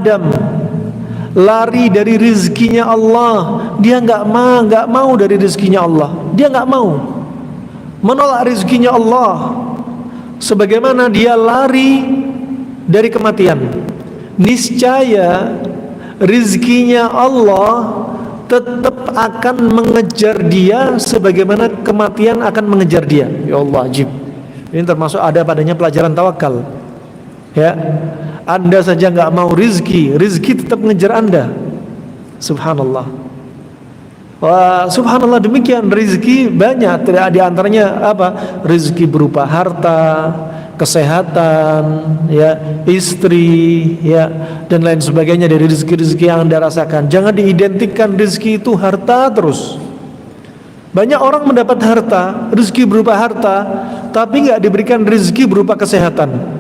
Adam lari dari rizkinya Allah, dia nggak mau dari rizkinya Allah, dia nggak mau menolak rizkinya Allah, sebagaimana dia lari dari kematian. Niscaya rizkinya Allah tetap akan mengejar dia, sebagaimana kematian akan mengejar dia. Ya Allah, ajib. Ini termasuk ada padanya pelajaran tawakal. Ya, Anda saja nggak mau rizki tetap mengejar Anda. Subhanallah. Wah, subhanallah, demikian rizki banyak. Tidak di antaranya apa? Rizki berupa harta, kesehatan, ya, istri, ya, dan lain sebagainya dari rizki-rizki yang Anda rasakan. Jangan diidentikan rizki itu harta terus. Banyak orang mendapat harta, rizki berupa harta, tapi nggak diberikan rizki berupa kesehatan.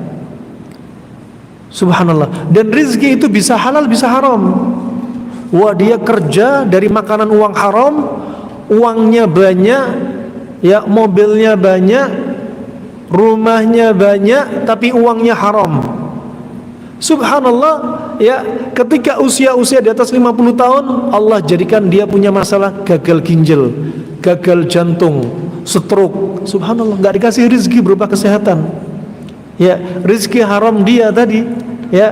Subhanallah. Dan rizki itu bisa halal, bisa haram. Wah, dia kerja dari makanan uang haram, uangnya banyak, ya, mobilnya banyak, rumahnya banyak, tapi uangnya haram. Subhanallah, ya, ketika usia di atas 50 tahun, Allah jadikan dia punya masalah gagal ginjal, gagal jantung, stroke. Subhanallah, nggak dikasih rizki berupa kesehatan. Ya, rizki haram dia tadi, ya,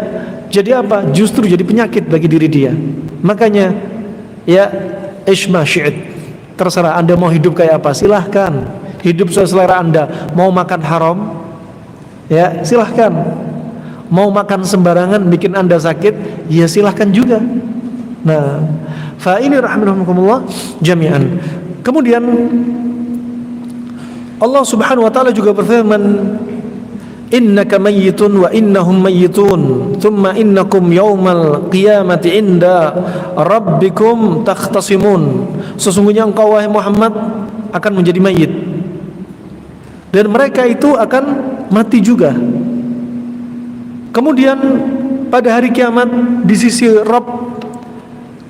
jadi apa? Justru jadi penyakit bagi diri dia. Makanya, ya, ishma syi'id, terserah Anda mau hidup kayak apa, silahkan. Hidup sesuai selera Anda. Mau makan haram, ya, silahkan. Mau makan sembarangan bikin Anda sakit, ya silahkan juga. Nah, fa ini rahimahumullah jami'an. Kemudian Allah Subhanahu wa taala juga berfirman, innaka mayyitun wa innahum mayyitun thumma innakum yawmal qiyamati inda rabbikum takhtasimun. Sesungguhnya engkau wahai Muhammad akan menjadi mayit, dan mereka itu akan mati juga. Kemudian pada hari kiamat di sisi Rabb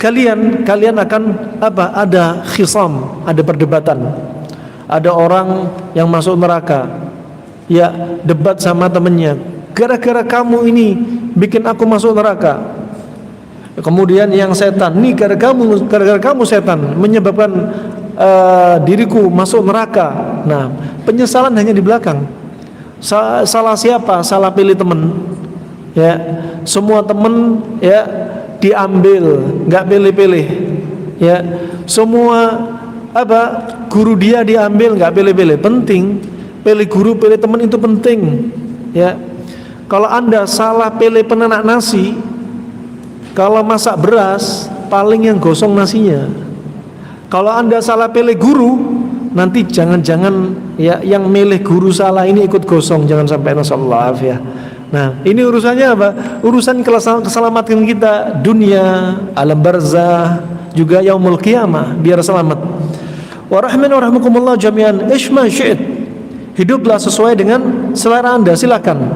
kalian akan apa? Ada khisam, ada perdebatan. Ada orang yang masuk neraka, ya, debat sama temennya, gara-gara kamu ini bikin aku masuk neraka. Kemudian yang setan, nih gara-gara kamu setan menyebabkan diriku masuk neraka. Nah, penyesalan hanya di belakang. Salah siapa? Salah pilih teman. Ya, semua teman, ya, diambil, nggak pilih-pilih. Ya, semua apa? Guru dia diambil, nggak pilih-pilih. Penting. Pilih guru, pilih teman itu penting, ya. Kalau Anda salah pilih penanak nasi, kalau masak beras paling yang gosong nasinya. Kalau Anda salah pilih guru, nanti jangan-jangan, ya, yang milih guru salah ini ikut gosong, jangan sampai, nasallahu ya. Nah, ini urusannya apa? Urusan keselamatan kita dunia, alam barzah, juga yaumul qiyamah, biar selamat. Wa rahmin wa rahmukumullah jami'an, ishma syi'it, hiduplah sesuai dengan selera Anda, silakan.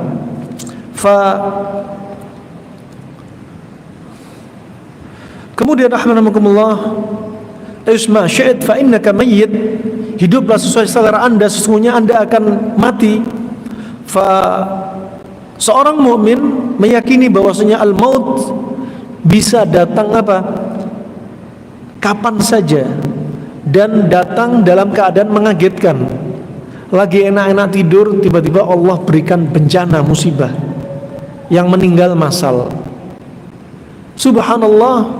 Kemudian rahmanakumullah, isma syi'it fa innaka mayyit, hiduplah sesuai selera Anda, sesungguhnya Anda akan mati. Seorang mukmin meyakini bahwasanya al-maut bisa datang kapan saja, dan datang dalam keadaan mengagetkan. Lagi enak-enak tidur, tiba-tiba Allah berikan bencana, musibah, yang meninggal massal. Subhanallah,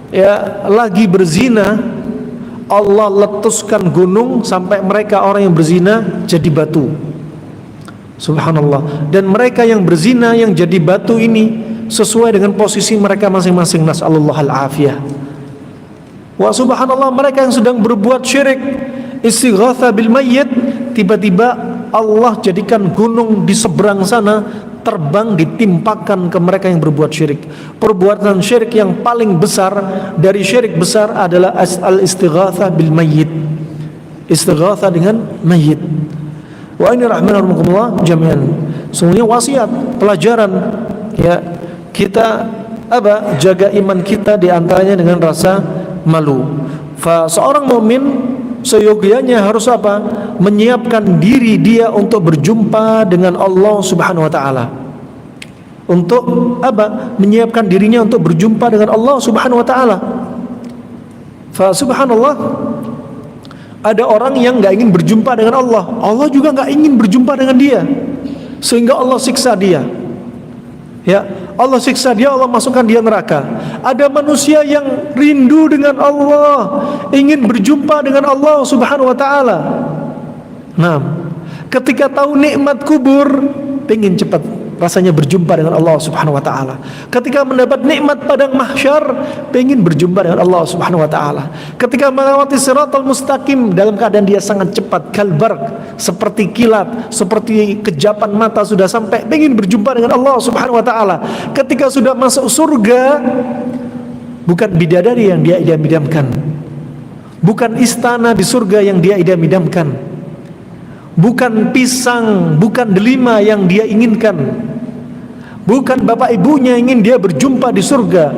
ya, lagi berzina, Allah letuskan gunung sampai mereka orang yang berzina jadi batu. Subhanallah. Dan mereka yang berzina yang jadi batu ini sesuai dengan posisi mereka masing-masing. Nas'alullah al-afiyah. Wa subhanallah, mereka yang sedang berbuat syirik, istighatha bil mayyit, tiba-tiba Allah jadikan gunung di seberang sana terbang, ditimpakan ke mereka yang berbuat syirik. Perbuatan syirik yang paling besar dari syirik besar adalah al-istighatha bil mayyit, istighatha dengan mayyit. Wa ini rahmanakumullah jami'an. Semuanya wasiat, pelajaran, ya, kita jaga iman kita diantaranya dengan rasa malu. Seorang mukmin seyogianya harus menyiapkan diri dia untuk berjumpa dengan Allah Subhanahu wa taala. Untuk menyiapkan dirinya untuk berjumpa dengan Allah Subhanahu wa taala. Subhanallah, ada orang yang enggak ingin berjumpa dengan Allah. Allah juga enggak ingin berjumpa dengan dia, sehingga Allah siksa dia. Ya, Allah siksa dia, Allah masukkan dia neraka. Ada manusia yang rindu dengan Allah, ingin berjumpa dengan Allah Subhanahu wa taala. Nah, ketika tahu nikmat kubur, pengen cepat rasanya berjumpa dengan Allah Subhanahu wa taala. Ketika mendapat nikmat padang mahsyar, pengen berjumpa dengan Allah Subhanahu wa taala. Ketika melewati siratal mustaqim, dalam keadaan dia sangat cepat, kalbarq, seperti kilat, seperti kejapan mata sudah sampai, pengen berjumpa dengan Allah Subhanahu wa taala. Ketika sudah masuk surga, bukan bidadari yang dia idam-idamkan, bukan istana di surga yang dia idam-idamkan, bukan pisang, bukan delima yang dia inginkan, bukan bapak ibunya ingin dia berjumpa di surga,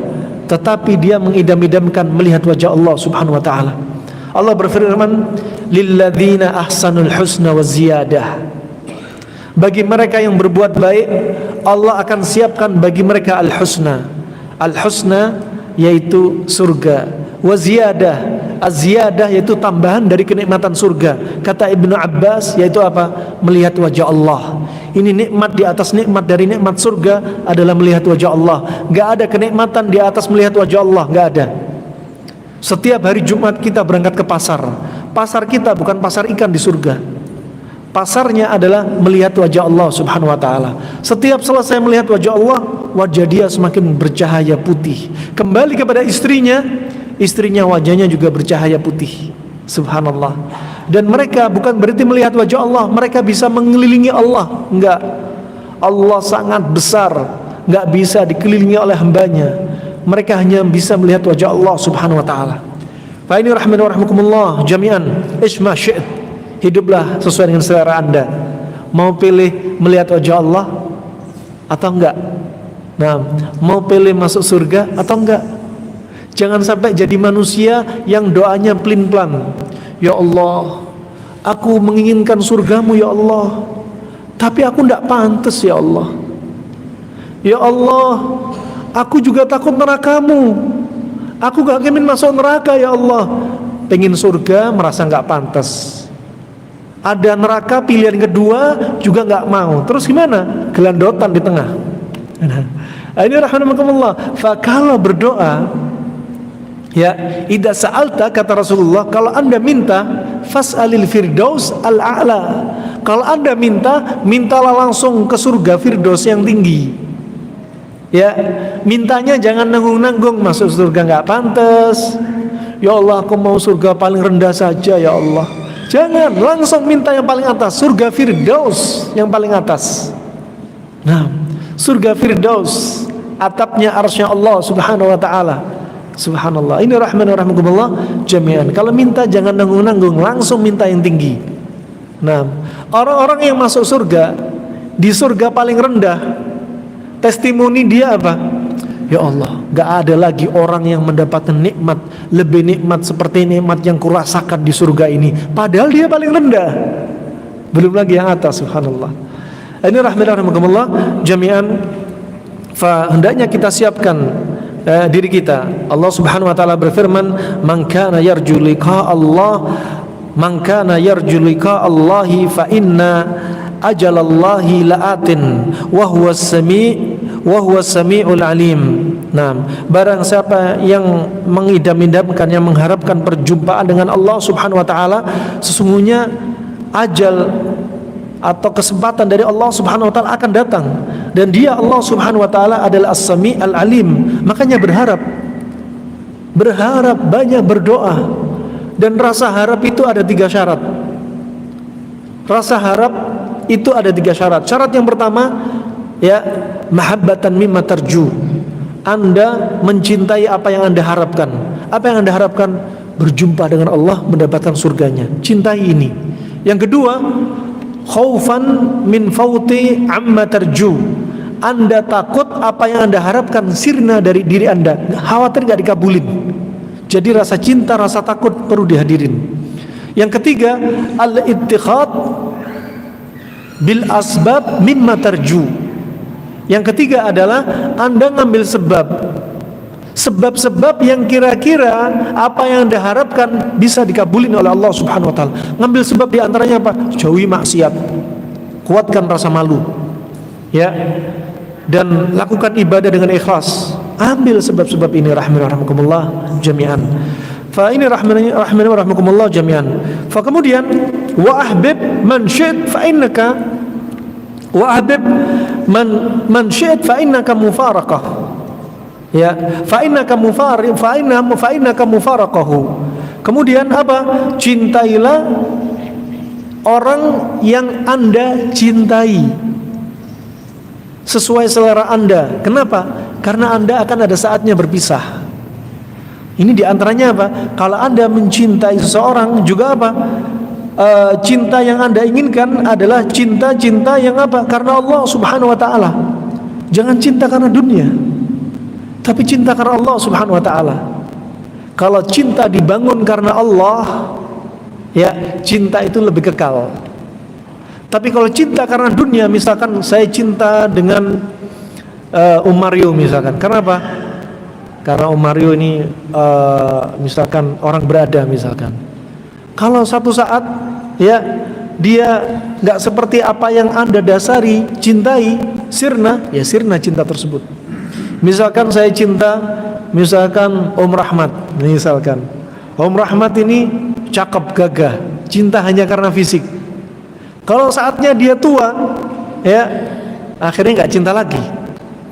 tetapi dia mengidam-idamkan melihat wajah Allah Subhanahu wa taala. Allah berfirman, lilladzina ahsanul husna wa ziyadah, bagi mereka yang berbuat baik Allah akan siapkan bagi mereka al-husna. Al-husna yaitu surga, wa ziyadah, az-ziyadah yaitu tambahan dari kenikmatan surga. Kata Ibnu Abbas, yaitu melihat wajah Allah. Ini nikmat di atas nikmat dari nikmat surga adalah melihat wajah Allah. Gak ada kenikmatan di atas melihat wajah Allah, gak ada. Setiap hari Jumat kita berangkat ke pasar. Pasar kita bukan pasar ikan di surga. Pasarnya adalah melihat wajah Allah Subhanahu wa taala. Setiap selesai melihat wajah Allah, wajah dia semakin bercahaya putih. Kembali kepada istrinya, istrinya wajahnya juga bercahaya putih. Subhanallah. Dan mereka bukan berarti melihat wajah Allah, mereka bisa mengelilingi Allah. Enggak. Allah sangat besar, enggak bisa dikelilingi oleh hambanya. Mereka hanya bisa melihat wajah Allah Subhanahu wa taala. Fa ini rahmani wa rahmukumullah jami'an, isma syi'it, hiduplah sesuai dengan selera Anda. Mau pilih melihat wajah Allah atau enggak? Nah, mau pilih masuk surga atau enggak? Jangan sampai jadi manusia yang doanya pelin-pelan. Ya Allah, aku menginginkan surgamu ya Allah, tapi aku enggak pantas ya Allah. Ya Allah, aku juga takut nerakamu, aku gak ingin masuk neraka ya Allah. Pengen surga merasa gak pantas, ada neraka pilihan kedua juga gak mau. Terus gimana? Gelandotan di tengah. Ini rahmatullah. Kalau berdoa, ya, idza sa'alta, kata Rasulullah, kalau Anda minta, fas'alil firdaus al-a'la. Kalau Anda minta, mintalah langsung ke surga firdaus yang tinggi. Ya, mintanya jangan nanggung-nanggung, masuk surga nggak pantas. Ya Allah, aku mau surga paling rendah saja ya Allah. Jangan, langsung minta yang paling atas, surga firdaus yang paling atas. Nah, surga firdaus, atapnya arsy Allah Subhanahu wa taala. Subhanallah. Ini rahman wa rahmakumullah jami'an. Kalau minta jangan nanggung-nanggung, langsung minta yang tinggi. Nah, orang-orang yang masuk surga, di surga paling rendah, testimoni dia apa? Ya Allah, gak ada lagi orang yang mendapatkan nikmat lebih nikmat seperti nikmat yang kurasakan di surga ini. Padahal dia paling rendah, belum lagi yang atas. Subhanallah. Ini rahman wa rahmakumullah jami'an. Hendaknya kita siapkan diri kita. Allah Subhanahu wa taala berfirman, "Man kana yarju liqa Allah, man kana yarju liqa Allahi fa inna ajalallahi la'atin wa huwas sami'ul alim." Nah, barang siapa yang mengidam-idamkan, yang mengharapkan perjumpaan dengan Allah Subhanahu wa taala, sesungguhnya ajal atau kesempatan dari Allah Subhanahu wa taala akan datang, dan dia Allah Subhanahu wa taala adalah As-Sami' Al-Alim. Makanya berharap, banyak berdoa. Dan rasa harap itu ada 3 syarat. Rasa harap itu ada 3 syarat. Syarat yang pertama, ya, mahabbatan mimma tarju. Anda mencintai apa yang Anda harapkan. Apa yang Anda harapkan? Berjumpa dengan Allah, mendapatkan surganya. Cintai ini. Yang kedua, khaufan min fauti amma tarju. Anda takut apa yang Anda harapkan sirna dari diri Anda, khawatir gak dikabulin. Jadi rasa cinta, rasa takut perlu dihadirin. Yang ketiga, al-ittikhad bil asbab mimma tarju. Yang ketiga adalah Anda ngambil sebab-sebab yang kira-kira apa yang Anda harapkan bisa dikabulin oleh Allah Subhanahu wa taala. Ngambil sebab di antaranya apa? Jauhi maksiat, kuatkan rasa malu, ya, dan lakukan ibadah dengan ikhlas. Ambil sebab-sebab ini rahimahumullah jami'an. Fa ini rahimahumullah jami'an. Fa kemudian wa ahbib man syi'it fa innaka wa ahbib man syi'it fa innaka mufaraqah. Ya, fa innaka mufaraqahu. Kemudian apa? Cintailah orang yang Anda cintai sesuai selera Anda. Kenapa? Karena Anda akan ada saatnya berpisah. Ini diantaranya apa? Kalau Anda mencintai seseorang juga apa? Cinta yang Anda inginkan adalah cinta yang apa? Karena Allah Subhanahu wa taala. Jangan cinta karena dunia, tapi cinta karena Allah Subhanahu wa taala. Kalau cinta dibangun karena Allah, ya, cinta itu lebih kekal. Tapi kalau cinta karena dunia, misalkan saya cinta dengan Mario misalkan. Kenapa? Karena Mario ini misalkan orang berada misalkan. Kalau satu saat, ya, dia nggak seperti apa yang Anda dasari cintai, sirna, ya sirna cinta tersebut. Misalkan saya cinta, misalkan Om Rahmat, misalkan Om Rahmat ini cakep, gagah, cinta hanya karena fisik. Kalau saatnya dia tua, ya, akhirnya nggak cinta lagi.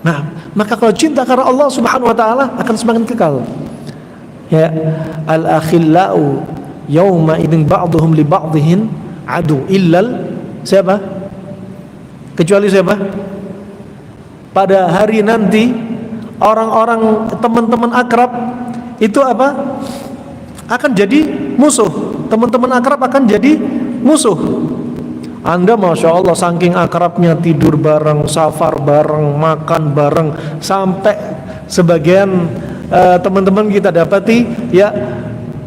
Nah, maka kalau cinta karena Allah Subhanahu wa taala akan semakin kekal. Ya, al-akhillau yauma idzin ba'dhum li ba'dhin adu illal siapa? Kecuali siapa? Pada hari nanti orang-orang teman-teman akrab itu apa? Akan jadi musuh. Teman-teman akrab akan jadi musuh. Anda Masya Allah saking akrabnya tidur bareng, safar bareng, makan bareng, sampai sebagian teman-teman kita dapati, ya,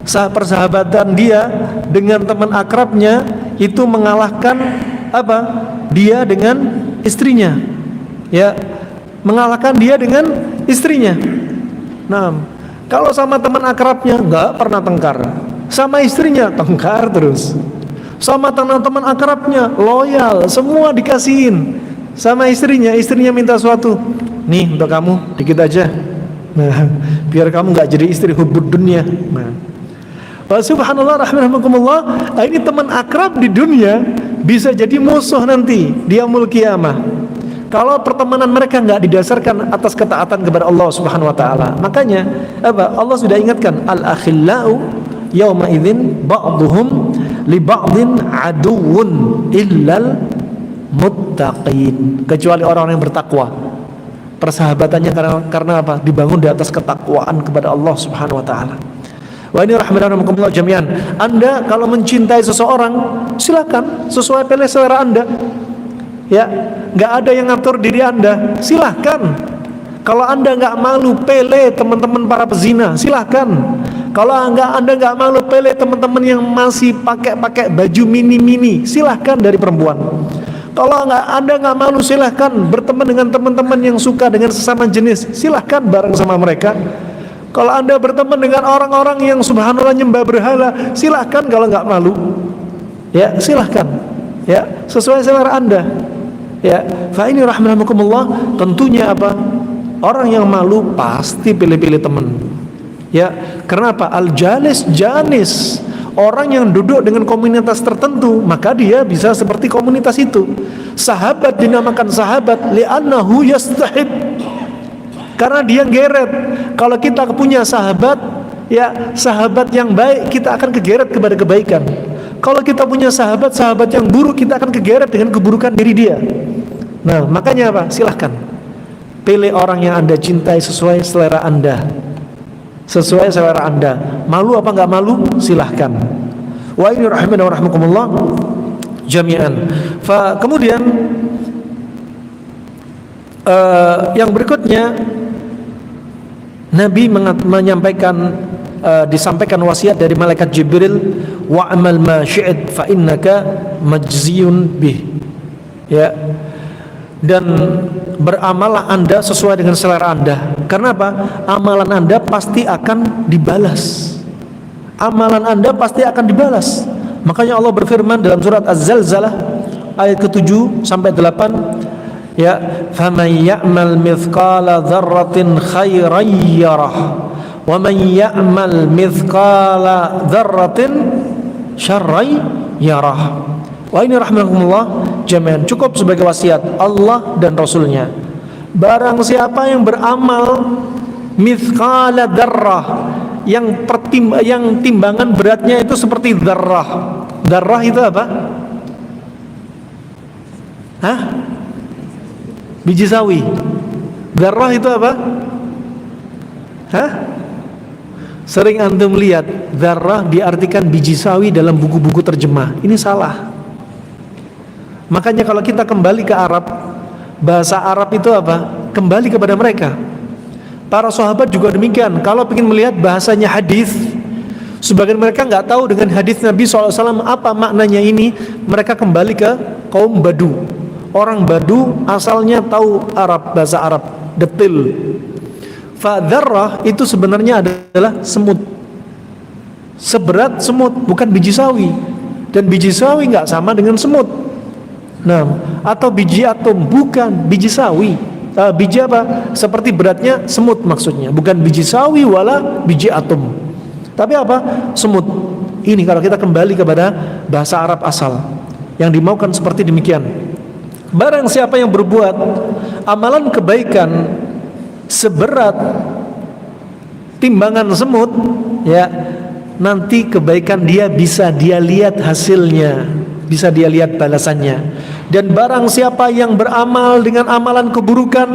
persahabatan dia dengan teman akrabnya itu mengalahkan apa? Dia dengan istrinya, ya, mengalahkan dia dengan istrinya. Nah, kalau sama teman akrabnya nggak pernah tengkar, sama istrinya tengkar terus. Sama teman-teman akrabnya loyal, semua dikasihin. Sama istrinya minta suatu, nih untuk kamu dikit aja. Nah, biar kamu nggak jadi istri hubbud dunia. Nah, subhanallah rahmatullah. Ini teman akrab di dunia bisa jadi musuh nanti di yaumul qiyamah. Kalau pertemanan mereka nggak didasarkan atas ketaatan kepada Allah Subhanahu wa taala. Makanya apa? Allah sudah ingatkan, al-akhillau yauma idzin ba'dhum li ba'dhin aduwwun illal muttaqin. Kecuali orang-orang yang bertakwa. Persahabatannya karena apa? Dibangun di atas ketakwaan kepada Allah Subhanahu wa taala. Wa ini rahmanakumullah jami'an. Anda kalau mencintai seseorang, silakan sesuai pilih selera Anda. Ya, nggak ada yang ngatur diri Anda. Silahkan. Kalau Anda nggak malu pilih teman-teman para pezina, silahkan. Kalau Anda nggak malu pilih teman-teman yang masih pakai baju mini-mini, silahkan dari perempuan. Kalau Anda nggak malu, silahkan berteman dengan teman-teman yang suka dengan sesama jenis, silahkan bareng sama mereka. Kalau Anda berteman dengan orang-orang yang subhanallah nyembah berhala, silahkan kalau nggak malu. Ya, silahkan. Ya, sesuai selera Anda. Ya, fa ini rahmanakumullah, tentunya apa? Orang yang malu pasti pilih-pilih teman. Ya, karena apa? Al-jalis janis. Orang yang duduk dengan komunitas tertentu, maka dia bisa seperti komunitas itu. Sahabat dinamakan sahabat li'annahu yastahib, karena dia geret. Kalau kita punya sahabat, ya sahabat yang baik, kita akan kegeret kepada kebaikan. Kalau kita punya sahabat yang buruk, kita akan kegeret dengan keburukan diri dia. Nah, makanya apa? Silahkan pilih orang yang Anda cintai sesuai selera Anda. Sesuai selera Anda. Malu apa nggak malu? Silahkan. Wa ini rahimana wa rahmakumullah jami'an. Kemudian yang berikutnya, Nabi menyampaikan, disampaikan wasiat dari malaikat Jibril, wa'amal ma syi'id fa innaka majziyun bih. Ya. Dan beramallah Anda sesuai dengan selera Anda. Karena apa? Amalan Anda pasti akan dibalas. Amalan Anda pasti akan dibalas. Makanya Allah berfirman dalam surat Az-Zalzalah ayat ke-7 sampai 8, ya, faman ya'mal mithqala dzarratin khairan yarah wa man ya'mal mithqala dzarratin syarran yarah. Wah, ini rahmatullah jami'an, cukup sebagai wasiat Allah dan Rasulnya. Barang siapa yang beramal mithqala dzarrah, yang timbangan beratnya itu seperti dzarrah. Dzarrah itu apa? Hah? Biji sawi. Dzarrah itu apa? Hah? Sering antum lihat dzarrah diartikan biji sawi dalam buku-buku terjemah. Ini salah. Makanya kalau kita kembali ke Arab, bahasa Arab itu apa? Kembali kepada mereka. Para sahabat juga demikian. Kalau ingin melihat bahasanya hadis, sebagian mereka nggak tahu dengan hadis Nabi SAW apa maknanya ini, mereka kembali ke kaum Badu. Orang Badu asalnya tahu Arab, bahasa Arab detil. Fadzarrah itu sebenarnya adalah semut, seberat semut, bukan biji sawi. Dan biji sawi nggak sama dengan semut. Nah, atau biji atom, bukan biji sawi. Biji apa? Seperti beratnya semut maksudnya, bukan biji sawi wala biji atom. Tapi apa? Semut. Ini kalau kita kembali kepada bahasa Arab asal, yang dimaukan seperti demikian. Barang siapa yang berbuat amalan kebaikan seberat timbangan semut, ya, nanti kebaikan dia bisa dia lihat hasilnya, bisa dia lihat balasannya. Dan barang siapa yang beramal dengan amalan keburukan,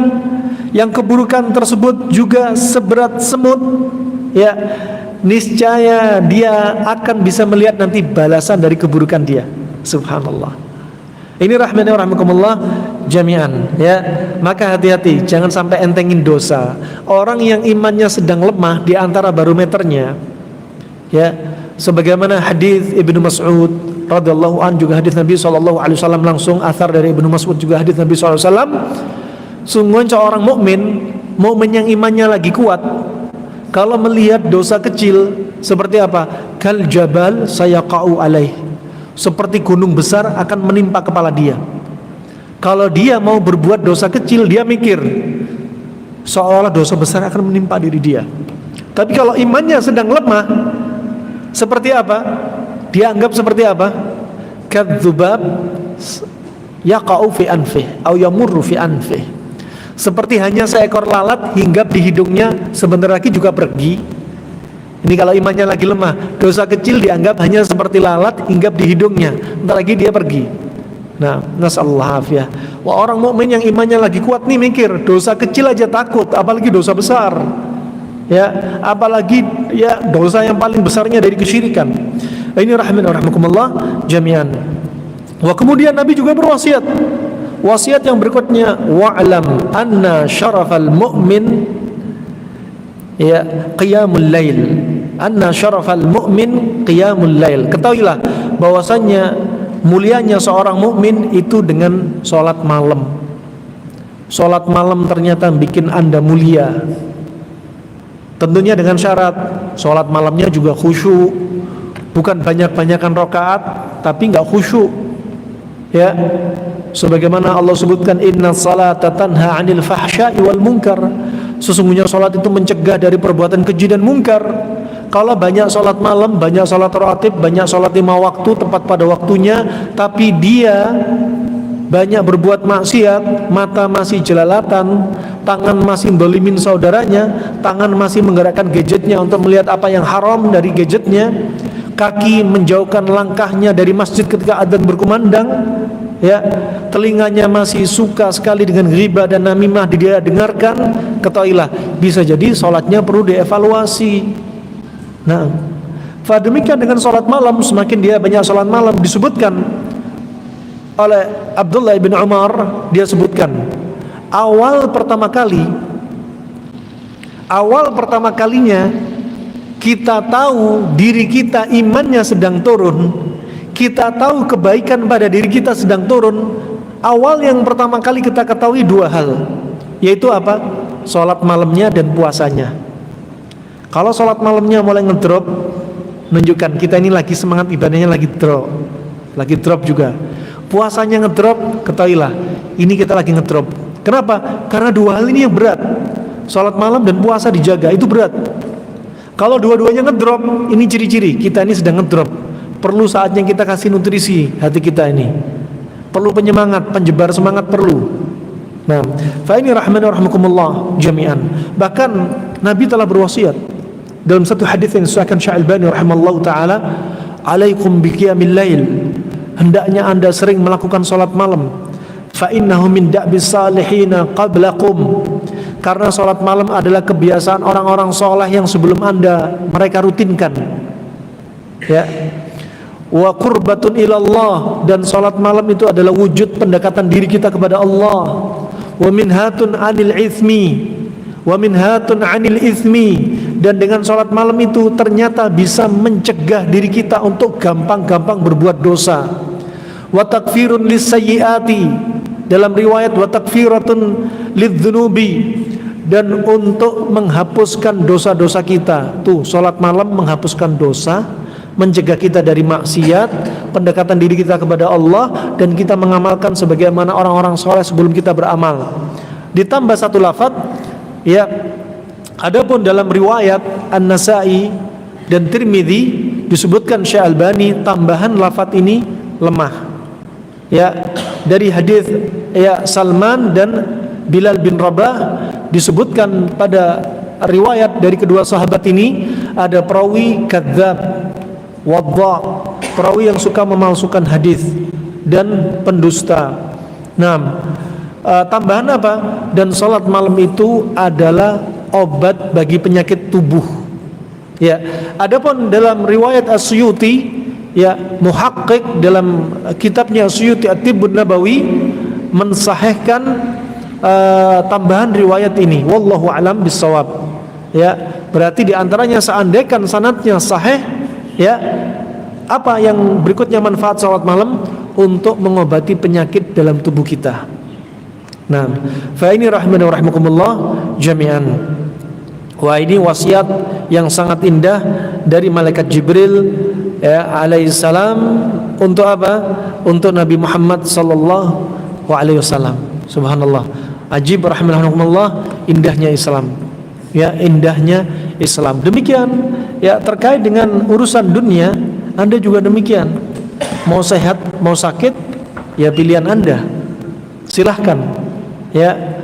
yang keburukan tersebut juga seberat semut, ya, niscaya dia akan bisa melihat nanti balasan dari keburukan dia. Subhanallah. Ini rahmani wa rahmakumullah jami'an, ya. Maka hati-hati, jangan sampai entengin dosa. Orang yang imannya sedang lemah di antara barometernya, ya, sebagaimana hadis Ibnu Mas'ud radhiyallahu an, juga hadis Nabi SAW langsung, athar dari Ibnu Mas'ud juga hadis Nabi SAW. Sungguhnya orang mukmin yang imannya lagi kuat, kalau melihat dosa kecil seperti apa? Kal jabal sayaqa'u alaih, seperti gunung besar akan menimpa kepala dia. Kalau dia mau berbuat dosa kecil, dia mikir seolah dosa besar akan menimpa diri dia. Tapi kalau imannya sedang lemah, seperti apa? Dia anggap seperti apa? Kadzubab yaqa'u fi anfih atau yamurru fi anfih, seperti hanya seekor lalat hinggap di hidungnya, sebentar lagi juga pergi. Ini kalau imannya lagi lemah, dosa kecil dianggap hanya seperti lalat hinggap di hidungnya, bentar lagi dia pergi. Nah, nasallahu afiyah. Wah, orang mukmin yang imannya lagi kuat nih mikir, dosa kecil aja takut, apalagi dosa besar. Ya, apalagi ya dosa yang paling besarnya dari kesyirikan. Ini rahimakumullah jami'an. Wah, kemudian Nabi juga berwasiat. Wasiat yang berikutnya, wa'lam anna syarafal mu'min ya qiyamul lail. Anna syarafal mu'min qiyamul lail. Ketahuilah bahwasannya mulianya seorang mukmin itu dengan sholat malam. Sholat malam ternyata bikin Anda mulia. Tentunya dengan syarat sholat malamnya juga khusyuk, bukan banyak-banyakan rakaat tapi enggak khusyuk. Ya, sebagaimana Allah sebutkan, inna salata tanha 'anil fahsya'i wal munkar. Sesungguhnya salat itu mencegah dari perbuatan keji dan mungkar. Kalau banyak salat malam, banyak salat rawatib, banyak salat 5 waktu tepat pada waktunya, tapi dia banyak berbuat maksiat, mata masih jelalatan, tangan masih dolimin saudaranya, tangan masih menggerakkan gadgetnya untuk melihat apa yang haram dari gadgetnya, kaki menjauhkan langkahnya dari masjid ketika adzan berkumandang, ya, telinganya masih suka sekali dengan ghibah dan namimah dia dengarkan, ketahuilah bisa jadi sholatnya perlu dievaluasi. Nah, demikian dengan sholat malam, semakin dia banyak sholat malam, disebutkan oleh Abdullah bin Umar, dia sebutkan awal pertama kalinya kita tahu diri kita imannya sedang turun, kita tahu kebaikan pada diri kita sedang turun. Awal yang pertama kali kita ketahui 2 hal, yaitu apa? Sholat malamnya dan puasanya. Kalau sholat malamnya mulai ngedrop, menunjukkan kita ini lagi semangat ibadahnya lagi drop juga. Puasanya ngedrop, ketahuilah ini kita lagi ngedrop. Kenapa? Karena 2 hal ini yang berat. Sholat malam dan puasa dijaga, itu berat. Kalau dua-duanya ngedrop, ini ciri-ciri kita ini sedang ngedrop. Perlu saatnya kita kasih nutrisi hati kita ini. Perlu penyemangat, penjebar semangat perlu. Nah, fa ini rahimakumullah jami'an. Bahkan Nabi telah berwasiat dalam satu hadis yang disahkan Syekh Al-Albani rahimallahu taala, alaikum biqiyamil lail. Hendaknya Anda sering melakukan salat malam. Fa innahu min da'bis salihina qablakum. Karena salat malam adalah kebiasaan orang-orang saleh yang sebelum Anda, mereka rutinkan. Ya. Wa qurbatun ilallah, dan salat malam itu adalah wujud pendekatan diri kita kepada Allah. Wa minhatun 'anil itsmi, wa minhatun 'anil itsmi, dan dengan salat malam itu ternyata bisa mencegah diri kita untuk gampang-gampang berbuat dosa. Wa takfirun lisayyiati, dalam riwayat wa takfiratun lidzunubi, dan untuk menghapuskan dosa-dosa kita. Tuh, salat malam menghapuskan dosa, mencegah kita dari maksiat, pendekatan diri kita kepada Allah, dan kita mengamalkan sebagaimana orang-orang soleh sebelum kita beramal. Ditambah satu lafaz, ya, adapun dalam riwayat An-Nasa'i dan Tirmidzi disebutkan Syekh Albani tambahan lafaz ini lemah. Ya, dari hadis ya Salman dan Bilal bin Rabah disebutkan pada riwayat dari kedua sahabat ini ada perawi kadzab, wadha, perawi yang suka memalsukan hadis dan pendusta. Nah, tambahan apa? Dan salat malam itu adalah obat bagi penyakit tubuh. Ya, adapun dalam riwayat As-Suyuti, ya, muhaqqiq dalam kitabnya Suyuti At-Tibbun Nabawi mensahihkan tambahan riwayat ini. Wallahu alam bissawab. Ya, berarti diantaranya seandainya sanadnya sahih, ya, apa yang berikutnya manfaat salat malam untuk mengobati penyakit dalam tubuh kita. Nah, fa ini rahimani wa rahimakumullah jami'an. Wah, ini wasiat yang sangat indah dari malaikat Jibril, ya, alaihissalam, untuk apa? Untuk Nabi Muhammad sallallahu alaihi wasallam. Subhanallah. Ajib rahimakumullah, indahnya Islam. Ya, indahnya Islam. Demikian, ya, terkait dengan urusan dunia, Anda juga demikian. Mau sehat, mau sakit, ya pilihan Anda. Silahkan. Ya,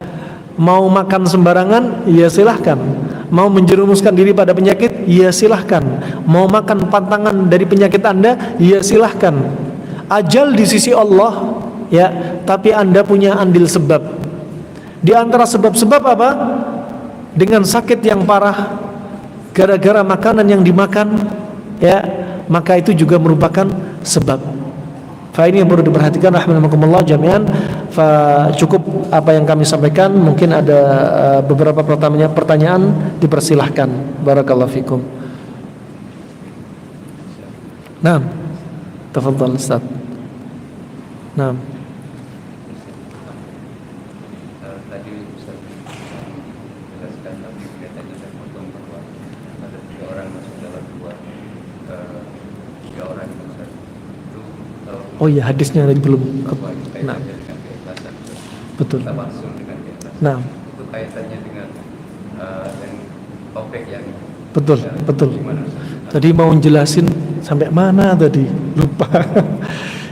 mau makan sembarangan, ya silahkan. Mau menjerumuskan diri pada penyakit, ya silahkan. Mau makan pantangan dari penyakit Anda, ya silahkan. Ajal di sisi Allah ya, tapi Anda punya andil sebab. Di antara sebab-sebab apa? Dengan sakit yang parah gara-gara makanan yang dimakan, ya, maka itu juga merupakan sebab. Ini yang perlu diperhatikan rahimakumullah jami'an. Cukup apa yang kami sampaikan. Mungkin ada beberapa pertanyaan, dipersilahkan. Barakallahu fikum. Naam. Tafadhal Ustaz. Naam. Tadi Ustaz jelaskan tapi katanya terpotong bahwa ada 3 orang masuk dalam 3 orang Ustaz. Oh iya, hadisnya lagi belum. Nah, betul. Nah, itu kaitannya dengan yang topik yang betul. Tadi mau jelasin sampai mana tadi? Lupa.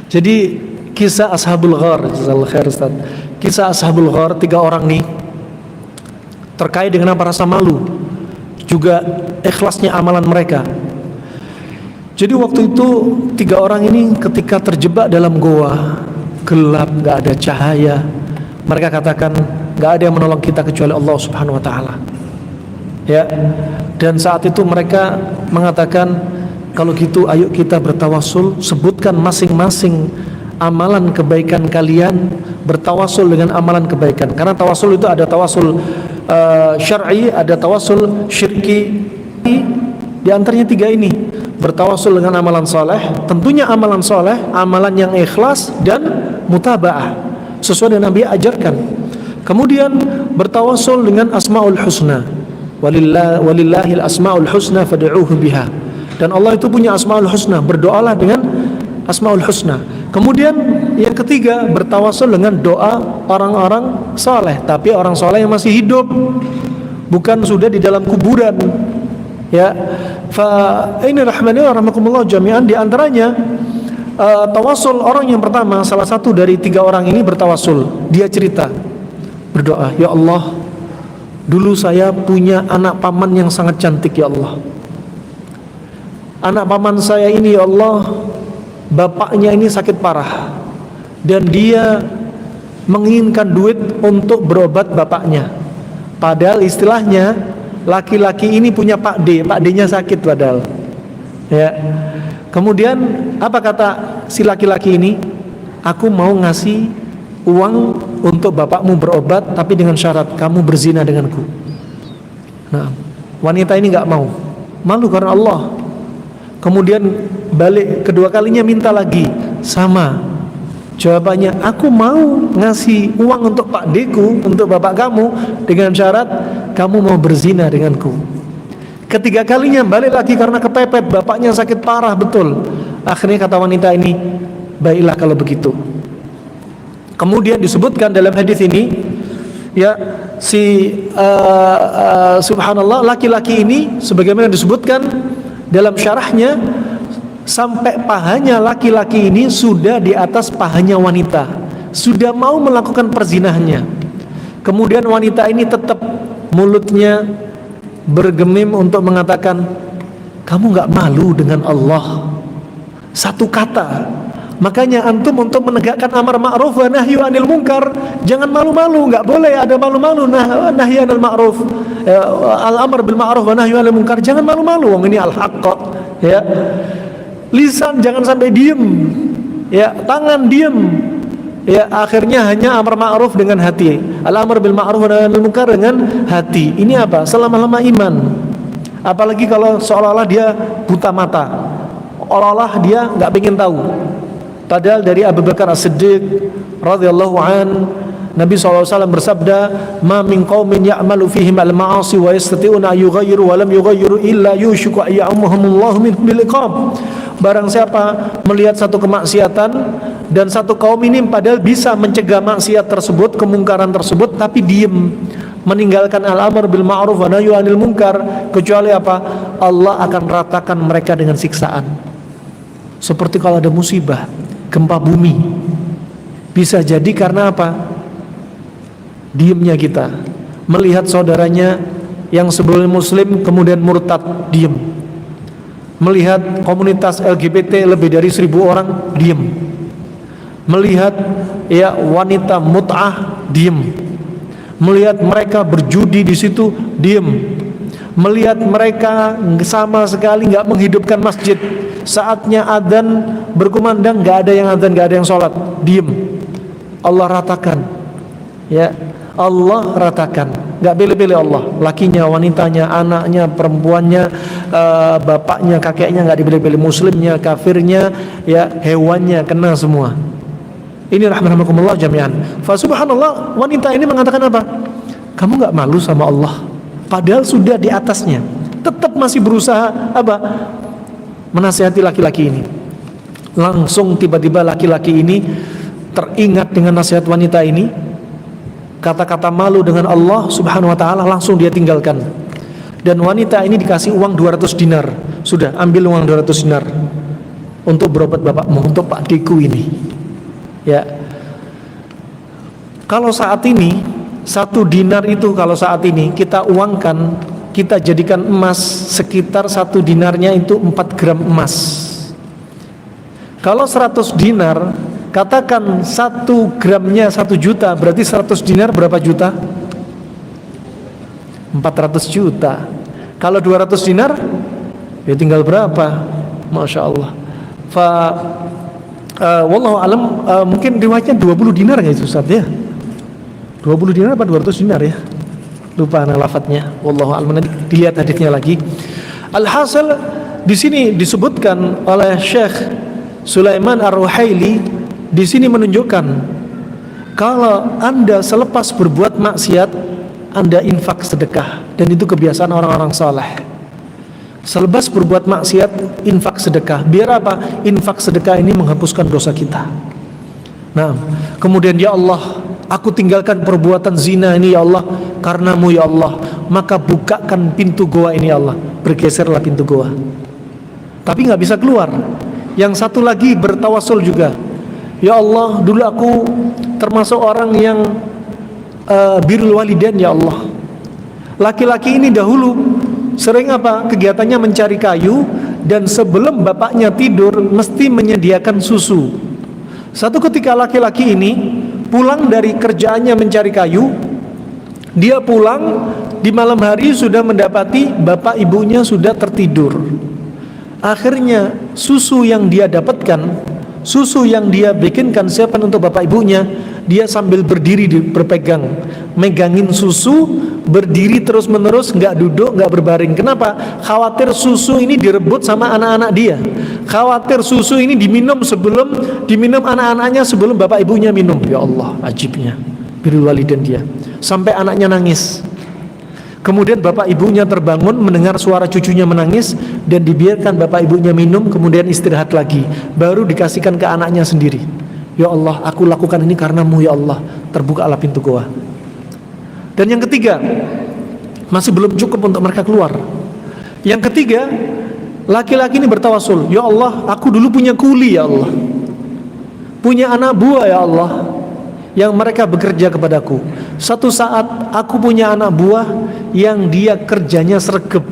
Jadi kisah Ashabul Ghar, jazakallahu khair Ustaz. Kisah Ashabul Ghar, 3 orang nih terkait dengan apa? Rasa malu, juga ikhlasnya amalan mereka. Jadi waktu itu 3 orang ini ketika terjebak dalam goa gelap, gak ada cahaya, mereka katakan gak ada yang menolong kita kecuali Allah Subhanahu Wa Taala. Ya, dan saat itu mereka mengatakan, kalau gitu ayo kita bertawasul, sebutkan masing-masing amalan kebaikan kalian, bertawasul dengan amalan kebaikan. Karena tawasul itu ada tawasul syar'i, ada tawasul syirki. Di antaranya 3 ini, bertawasul dengan amalan soleh, tentunya amalan soleh, amalan yang ikhlas dan mutaba'ah sesuai dengan Nabi ajarkan. Kemudian bertawasul dengan asmaul husna, walillahil asmaul husna fad'uuhu biha. Dan Allah itu punya asmaul husna, berdoalah dengan asmaul husna. Kemudian yang ketiga, bertawasul dengan doa orang-orang soleh, tapi orang soleh yang masih hidup, bukan sudah di dalam kuburan. Ya, ini rahmani wa rahmakumullah jami'an. Di antaranya tawasul orang yang pertama, salah satu dari 3 orang ini bertawasul. Dia cerita, berdoa, ya Allah, dulu saya punya anak paman yang sangat cantik ya Allah. Anak paman saya ini ya Allah, bapaknya ini sakit parah dan dia menginginkan duit untuk berobat bapaknya. Padahal istilahnya laki-laki ini punya Pak D-nya sakit padahal. Ya. Kemudian apa kata si laki-laki ini? Aku mau ngasih uang untuk bapakmu berobat, tapi dengan syarat kamu berzina denganku. Nah, wanita ini nggak mau, malu karena Allah. Kemudian balik kedua kalinya minta lagi, sama. Jawabannya, aku mau ngasih uang untuk Pak D-ku, untuk bapak kamu, dengan syarat kamu mau berzina denganku. Ketiga kalinya balik lagi karena kepepet, bapaknya sakit parah betul. Akhirnya kata wanita ini, baiklah kalau begitu. Kemudian disebutkan dalam hadis ini, ya, subhanallah, laki-laki ini sebagaimana disebutkan dalam syarahnya, sampai pahanya laki-laki ini sudah di atas pahanya wanita, sudah mau melakukan perzinahannya. Kemudian wanita ini tetap mulutnya bergemim untuk mengatakan, kamu gak malu dengan Allah? Satu kata. Makanya antum untuk menegakkan amar ma'ruf wa nahyu anil munkar, jangan malu-malu, gak boleh ada malu-malu. Nahyi anil ma'ruf, al-amr bil ma'ruf wa nahyu anil munkar, jangan malu-malu. Ini al-haqq, ya. Lisan jangan sampai diem, ya, tangan diem, ya, akhirnya hanya amar ma'ruf dengan hati, al-amr bil ma'ruf wa nahy anil munkar dengan hati. Ini apa? Selama-lama iman. Apalagi kalau seolah-olah dia buta mata, seolah-olah dia nggak pengen tahu. Padahal dari Abu Bakar As-Siddiq radhiyallahu an, Nabi SAW bersabda, ma min qaumin ya'malu fihim al-ma'asi wa yastati'una yughayyiru wa lam yughayyiru illa yushiku ayya'amuhumullahu min bil iqam. Barang siapa melihat satu kemaksiatan dan satu kaum ini padahal bisa mencegah maksiat tersebut, kemungkaran tersebut, tapi diem, meninggalkan al-amr bil ma'ruf wa nahyu anil munkar, kecuali apa? Allah akan ratakan mereka dengan siksaan. Seperti kalau ada musibah, gempa bumi, bisa jadi karena apa? Diemnya kita. Melihat saudaranya yang sebelumnya muslim kemudian murtad, diem. Melihat komunitas LGBT lebih dari 1000 orang, diem. Melihat ya wanita mut'ah, diem. Melihat mereka berjudi di situ, diem. Melihat mereka sama sekali nggak menghidupkan masjid. Saatnya adzan berkumandang, nggak ada yang adzan, nggak ada yang sholat, diem. Allah ratakan, ya Allah ratakan, nggak pilih-pilih Allah. Lakinya, wanitanya, anaknya, perempuannya, bapaknya, kakeknya, nggak dipilih-pilih. Muslimnya, kafirnya, ya hewannya, kena semua. Ini rahmanakumullah jami'an. Fa subhanallah, wanita ini mengatakan apa? Kamu nggak malu sama Allah? Padahal sudah di atasnya, tetap masih berusaha apa? Menasihati laki-laki ini. Langsung tiba-tiba laki-laki ini teringat dengan nasihat wanita ini, kata-kata malu dengan Allah subhanahu wa ta'ala, langsung dia tinggalkan. Dan wanita ini dikasih uang 200 dinar. Sudah, ambil uang 200 dinar untuk berobat bapakmu, untuk Pak Diku ini. Ya, kalau saat ini 1 dinar itu, kalau saat ini kita uangkan, kita jadikan emas, sekitar 1 dinarnya itu 4 gram emas. Kalau 100 dinar, katakan 1 gramnya 1 juta, berarti 100 dinar berapa juta? 400 juta. Kalau 200 dinar, ya tinggal berapa? Masya Allah. Wallahu alam, mungkin riwayatnya 20 dinar ya itu Ustaz ya. 20 dinar apa 200 dinar ya? Lupa ana lafadznya. Wallahu alam, nanti dilihat hadisnya lagi. Alhasil di sini disebutkan oleh Syekh Sulaiman Ar-Ruhaili, di sini menunjukkan kalau Anda selepas berbuat maksiat, Anda infak sedekah, dan itu kebiasaan orang-orang saleh. Selepas berbuat maksiat, infak sedekah. Biar apa? Infak sedekah ini menghapuskan dosa kita. Nah, kemudian ya Allah, aku tinggalkan perbuatan zina ini ya Allah, karenamu ya Allah, maka bukakan pintu goa ini ya Allah. Bergeserlah pintu goa, tapi nggak bisa keluar. Yang satu lagi bertawasul juga, ya Allah, dulu aku termasuk orang yang birrul walidain ya Allah. Laki-laki ini dahulu sering apa? Kegiatannya mencari kayu, dan sebelum bapaknya tidur mesti menyediakan susu. Satu ketika laki-laki ini pulang dari kerjaannya mencari kayu, dia pulang di malam hari sudah mendapati bapak ibunya sudah tertidur. Akhirnya susu yang dia dapatkan, susu yang dia bikinkan siapkan untuk bapak ibunya, dia sambil berdiri berpegang, megangin susu, berdiri terus menerus, nggak duduk, nggak berbaring. Kenapa? Khawatir susu ini direbut sama anak-anak dia. Khawatir susu ini diminum anak-anaknya sebelum bapak ibunya minum. Ya Allah, ajibnya birrul walidain dia. Sampai anaknya nangis. Kemudian bapak ibunya terbangun mendengar suara cucunya menangis, dan dibiarkan bapak ibunya minum, kemudian istirahat lagi, baru dikasihkan ke anaknya sendiri. Ya Allah, aku lakukan ini karenamu ya Allah. Terbukalah pintu goa. Dan yang ketiga, masih belum cukup untuk mereka keluar. Yang ketiga, laki-laki ini bertawasul, ya Allah, aku dulu punya kuli ya Allah, punya anak buah ya Allah, yang mereka bekerja kepadaku. Satu saat aku punya anak buah yang dia kerjanya sregep,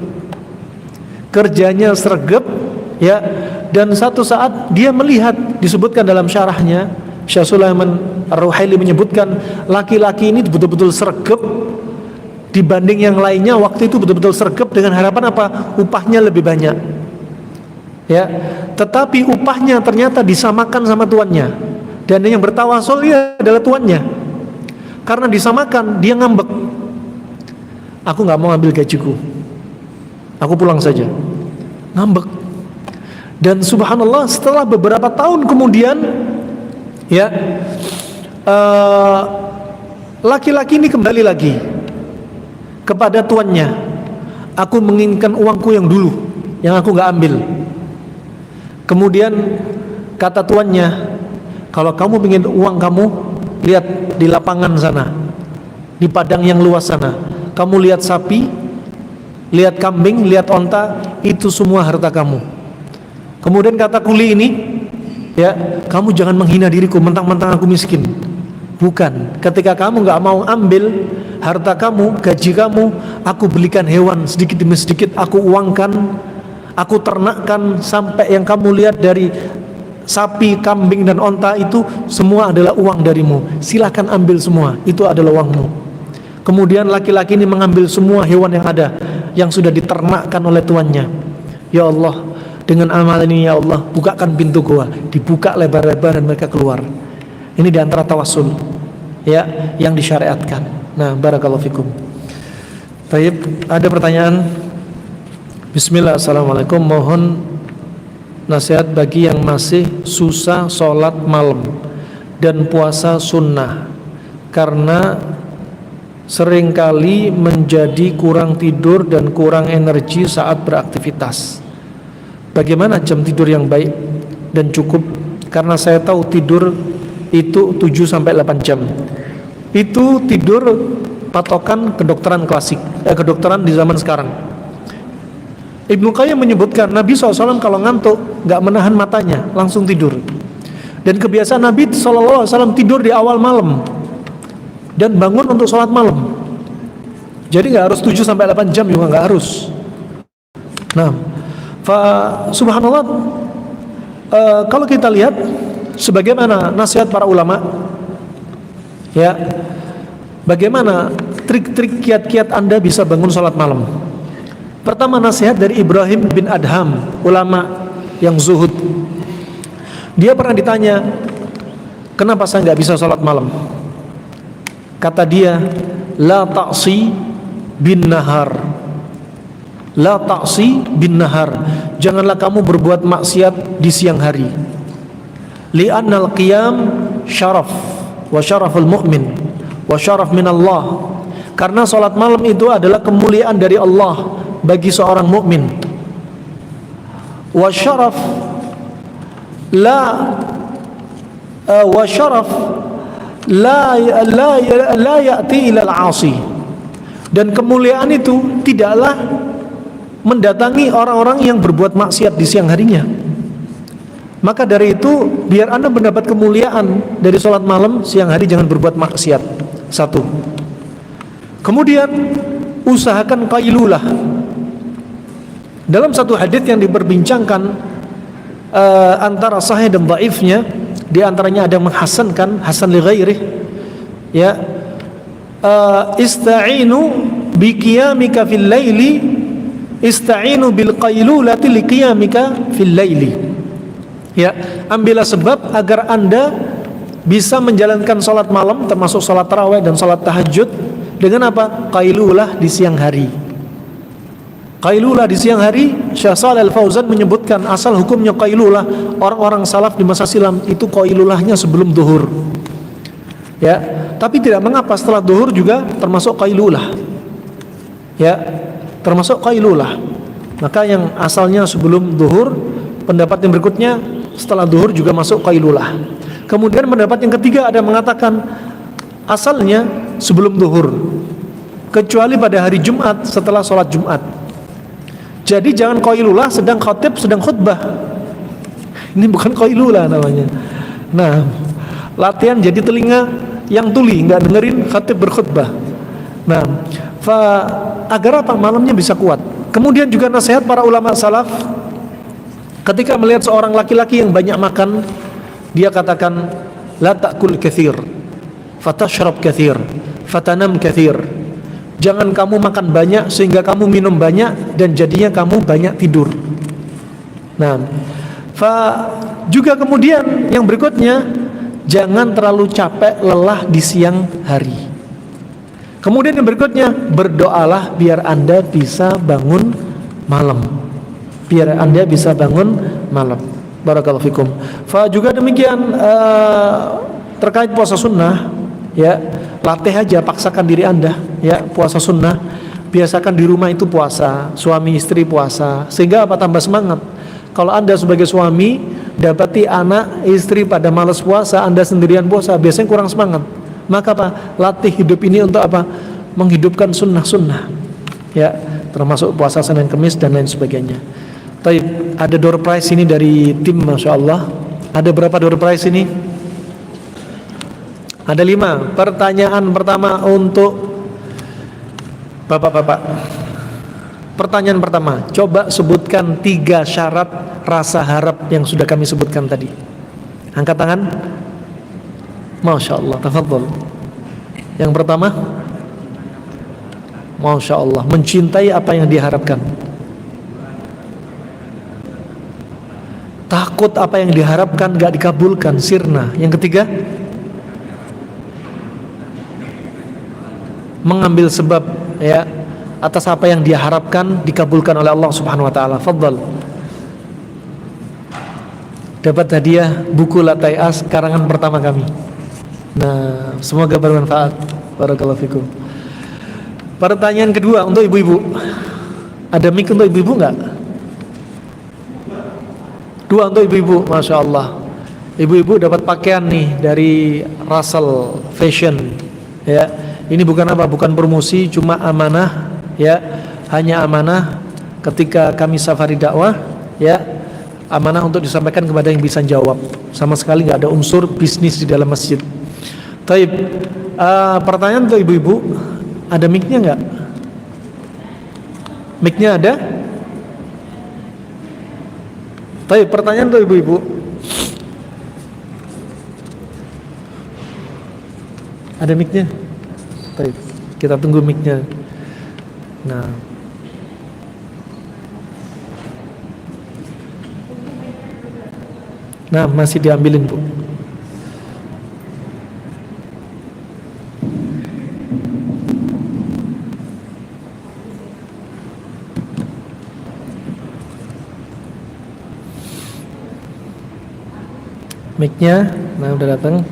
ya. Dan satu saat dia melihat, disebutkan dalam syarahnya, Syekh Sulaiman Ar-Ruhaili menyebutkan, laki-laki ini betul-betul sregep dibanding yang lainnya. Waktu itu betul-betul sregep dengan harapan apa? Upahnya lebih banyak, ya. Tetapi upahnya ternyata disamakan sama tuannya, dan yang bertawasul dia adalah tuannya. Karena disamakan, dia ngambek, aku nggak mau ambil gajiku, aku pulang saja. Ngambek. Dan subhanallah, setelah beberapa tahun kemudian, ya, laki-laki ini kembali lagi kepada tuannya. Aku menginginkan uangku yang dulu, yang aku nggak ambil. Kemudian kata tuannya, kalau kamu ingin uang kamu, lihat di lapangan sana, di padang yang luas sana, kamu lihat sapi, lihat kambing, lihat onta, itu semua harta kamu. Kemudian kata kuli ini, ya, kamu jangan menghina diriku mentang-mentang aku miskin. Bukan, ketika kamu nggak mau ambil harta kamu, gaji kamu, aku belikan hewan sedikit demi sedikit, aku uangkan, aku ternakkan, sampai yang kamu lihat dari sapi, kambing dan onta itu semua adalah uang darimu. Silakan ambil semua, itu adalah uangmu. Kemudian laki-laki ini mengambil semua hewan yang ada, yang sudah diternakkan oleh tuannya. Ya Allah, dengan amal ini ya Allah, bukakan pintu gua. Dibuka lebar-lebar dan mereka keluar. Ini diantara tawassul, ya, yang disyariatkan. Nah, barakallahu fikum. Baik, ada pertanyaan? Bismillah, assalamualaikum. Mohon nasihat bagi yang masih susah sholat malam dan puasa sunnah karena seringkali menjadi kurang tidur dan kurang energi saat beraktivitas. Bagaimana jam tidur yang baik dan cukup? Karena saya tahu tidur itu 7-8 jam. Itu tidur patokan kedokteran klasik, kedokteran di zaman sekarang. Ibnu Qayyim menyebutkan Nabi SAW kalau ngantuk gak menahan matanya, langsung tidur. Dan kebiasaan Nabi SAW tidur di awal malam dan bangun untuk sholat malam. Jadi gak harus 7-8 jam juga gak harus. Nah, subhanallah, kalau kita lihat sebagaimana nasihat para ulama, ya, bagaimana trik-trik kiat-kiat Anda bisa bangun sholat malam. Pertama, nasihat dari Ibrahim bin Adham, ulama yang zuhud. Dia pernah ditanya, kenapa saya gak bisa sholat malam? Kata dia, la ta'si bin nahar. La ta'si bin nahar. Janganlah kamu berbuat maksiat di siang hari. Li'annal qiyam syaraf wa syaraful mu'min wa syaraf minallah. Karena sholat malam itu adalah kemuliaan dari Allah bagi seorang mukmin. Wa syaraf la wa syaraf la ya'ti ila al-'asi. Dan kemuliaan itu tidaklah mendatangi orang-orang yang berbuat maksiat di siang harinya. Maka dari itu, biar Anda mendapat kemuliaan dari sholat malam, siang hari jangan berbuat maksiat. Satu. Kemudian usahakan qailulah. Dalam satu hadits yang diperbincangkan antara sahih dan dhaifnya, di antaranya ada yang menghasankan, hasan li ghairih, ya, ista'inu bi qiyamika fil laili, ista'inu bil qailulati li qiyamika fil laili. Ya, ambillah sebab agar Anda bisa menjalankan salat malam, termasuk salat tarawih dan salat tahajud, dengan apa? Qailulah di siang hari. Qailulah di siang hari, Syekh Shalih Al-Fauzan menyebutkan asal hukumnya qailulah, orang-orang salaf di masa silam itu qailulahnya sebelum zuhur. Ya, tapi tidak mengapa setelah zuhur juga termasuk qailulah. Ya, termasuk qailulah. Maka yang asalnya sebelum zuhur, pendapat yang berikutnya setelah zuhur juga masuk qailulah. Kemudian pendapat yang ketiga ada yang mengatakan asalnya sebelum zuhur, kecuali pada hari Jumat setelah sholat Jumat. Jadi jangan qailulah sedang khatib sedang khutbah. Ini bukan qailulah namanya. Nah, latihan jadi telinga yang tuli, nggak dengerin khatib berkhutbah. Nah, agar apa? Malamnya bisa kuat. Kemudian juga nasihat para ulama salaf, ketika melihat seorang laki-laki yang banyak makan, dia katakan, la ta'kul katsir, fatashrab katsir, fatanam katsir. Jangan kamu makan banyak sehingga kamu minum banyak dan jadinya kamu banyak tidur. Nah, juga kemudian yang berikutnya, jangan terlalu capek lelah di siang hari. Kemudian yang berikutnya, berdoalah biar Anda bisa bangun malam. Biar Anda bisa bangun malam. Barakallahu fikum. Juga demikian terkait puasa sunnah, ya, latih aja, paksakan diri Anda, ya, puasa sunnah. Biasakan di rumah itu puasa, suami istri puasa, sehingga apa? Tambah semangat. Kalau Anda sebagai suami dapati anak istri pada malas puasa, Anda sendirian puasa, biasanya kurang semangat. Maka apa? Latih hidup ini untuk apa? Menghidupkan sunnah-sunnah, ya, termasuk puasa Senin Kemis dan lain sebagainya. Taib, ada door prize ini dari tim, Masya Allah. Ada berapa door prize ini? Ada 5. Pertanyaan pertama untuk bapak-bapak. Pertanyaan pertama, coba sebutkan 3 syarat rasa harap yang sudah kami sebutkan tadi. Angkat tangan. Masya Allah, tafadhol. Yang pertama, Masya Allah, mencintai apa yang diharapkan. Takut apa yang diharapkan gak dikabulkan, sirna. Yang ketiga, mengambil sebab ya atas apa yang dia harapkan dikabulkan oleh Allah Subhanahu wa taala. Fadhal. Dapat hadiah buku Latai As karangan pertama kami. Nah, semoga bermanfaat. Barakallahu fikum. Pertanyaan kedua untuk ibu-ibu. Ada mic untuk ibu-ibu enggak? Dua untuk ibu-ibu, Masya Allah. Ibu-ibu dapat pakaian nih dari Russell Fashion. Ya, ini bukan apa, bukan promosi, cuma amanah. Ya, hanya amanah ketika kami safari dakwah. Ya, amanah untuk disampaikan kepada yang bisa jawab. Sama sekali nggak ada unsur bisnis di dalam masjid. Taib. Pertanyaan untuk ibu-ibu, ada mic-nya nggak? Mic-nya ada? Taib. Pertanyaan untuk ibu-ibu. Ada mic-nya? Taib. Kita tunggu mic-nya. Nah, masih diambilin, Bu. Mic-nya, nah udah datang.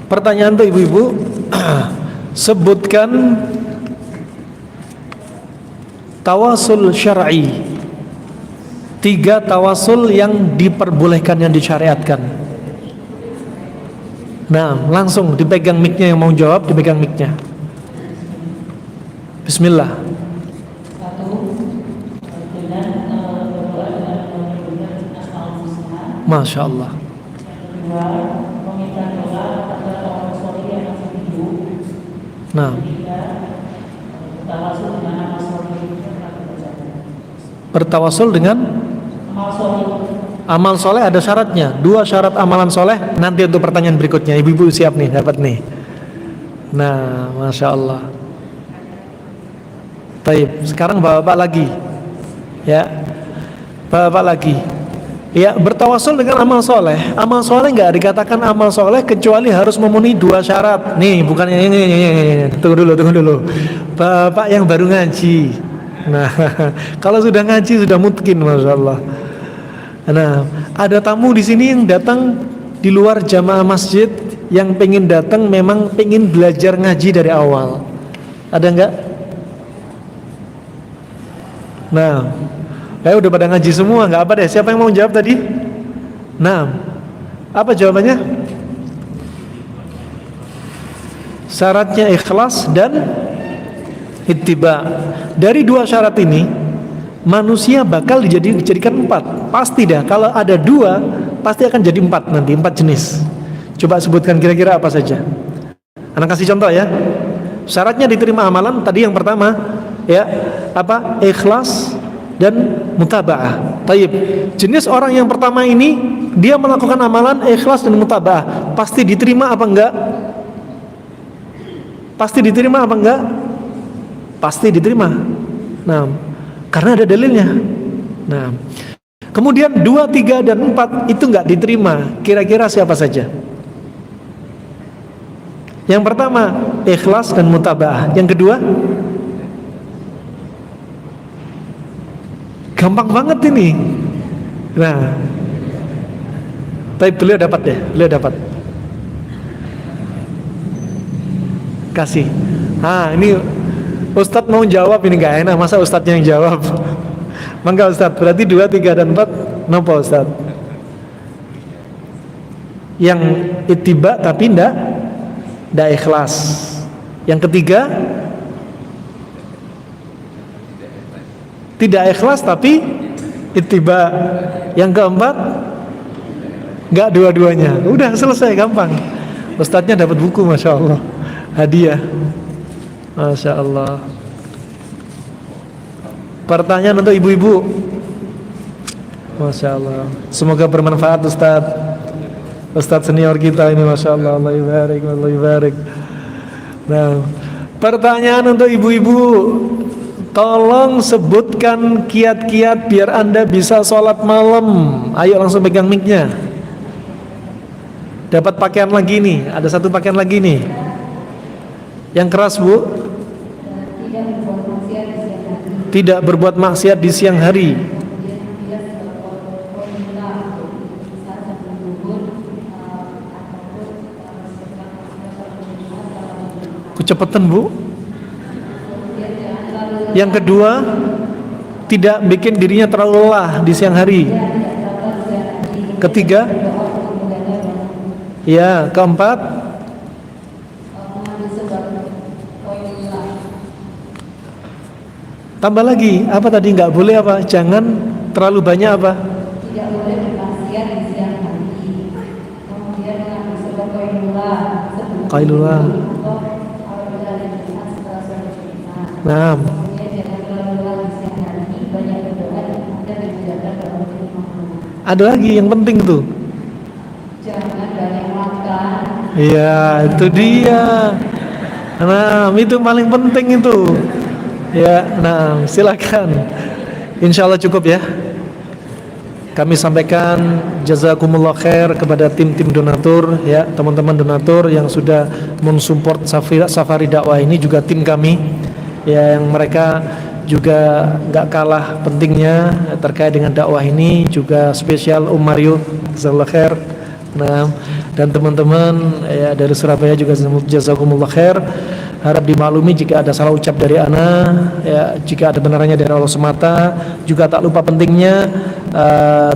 Pertanyaan untuk ibu-ibu, sebutkan tawasul syar'i. 3 tawasul yang diperbolehkan, yang disyariatkan. Nah, langsung dipegang mic-nya, yang mau jawab dipegang mic-nya. Bismillah. Masya Allah. Nah, bertawasul dengan amal soleh ada syaratnya. 2 syarat amalan soleh nanti untuk pertanyaan berikutnya. Ibu-ibu siap nih, dapat nih. Nah, Masya Allah. Taib. Sekarang bapak lagi. Ya, bapak lagi. Ya, bertawasul dengan amal soleh. Amal soleh nggak dikatakan amal soleh kecuali harus memenuhi 2 syarat. Nih, bukan ini. Tunggu dulu. Bapak yang baru ngaji. Nah, kalau sudah ngaji sudah mungkin, Masya Allah. Nah, ada tamu di sini yang datang di luar jamaah masjid, yang pengen datang memang pengen belajar ngaji dari awal. Ada nggak? Nah, udah pada ngaji semua, nggak apa deh. Siapa yang mau jawab tadi? Nah, apa jawabannya? Syaratnya ikhlas dan ittiba. Dari 2 syarat ini, manusia bakal dijadikan 4. Pasti dah. Kalau ada 2, pasti akan jadi 4 nanti. 4 jenis. Coba sebutkan kira-kira apa saja. Anak kasih contoh ya. Syaratnya diterima amalan tadi yang pertama, ya apa? Ikhlas dan mutaba'ah. Taib. Jenis orang yang pertama ini, dia melakukan amalan ikhlas dan mutaba'ah. Pasti diterima apa enggak? Pasti diterima apa enggak? Pasti diterima. Nah, karena ada dalilnya. Nah, kemudian 2, 3, dan 4 itu enggak diterima. Kira-kira siapa saja? Yang pertama, ikhlas dan mutaba'ah. Yang kedua, gampang banget ini. Nah, tapi beliau dapat deh, beliau dapat. Kasih. Ini Ustadz mau jawab, ini gak enak, masa Ustadznya yang jawab. Mangga Ustadz, berarti 2, 3, dan 4 nopo Ustadz? Yang ittiba tapi ndak ikhlas. Yang ketiga, tidak ikhlas tapi ittiba. Yang keempat, nggak dua-duanya. Udah selesai, gampang. Ustadznya dapat buku, Masya Allah, hadiah. Masya Allah. Pertanyaan untuk ibu-ibu. Masya Allah. Semoga bermanfaat Ustadz. Ustadz senior kita ini, Masya Allah. Allah yubarik, Allah yubarik. Nah, pertanyaan untuk ibu-ibu. Tolong sebutkan kiat-kiat biar Anda bisa sholat malam. Ayo langsung pegang mic-nya. Dapat pakaian lagi nih. Ada satu pakaian lagi nih. Yang keras, Bu. Tidak berbuat maksiat di siang hari. Kecepatan, Bu. Yang kedua, tidak bikin dirinya terlalu lelah di siang hari. Ketiga, ya, keempat, tambah lagi, apa tadi, nggak boleh apa? Jangan terlalu banyak apa? Tidak boleh bermaksiat di siang hari. Kemudian mengambil sebab Qailullah. Nah, ada lagi yang penting tuh. Jangan banyak makan. Iya, itu dia. Nah, itu paling penting itu. Ya, nah, silakan. Insya Allah cukup ya. Kami sampaikan jazakumullah khair kepada tim-tim donatur ya, teman-teman donatur yang sudah mensupport safari dakwah ini, juga tim kami ya, yang mereka juga nggak kalah pentingnya terkait dengan dakwah ini, juga spesial Mario, jazakallah khair. Nah, dan teman-teman ya dari Surabaya juga jazakumullah khair. Harap dimaklumi jika ada salah ucap dari ana ya, jika ada benarannya dari Allah semata. Juga tak lupa pentingnya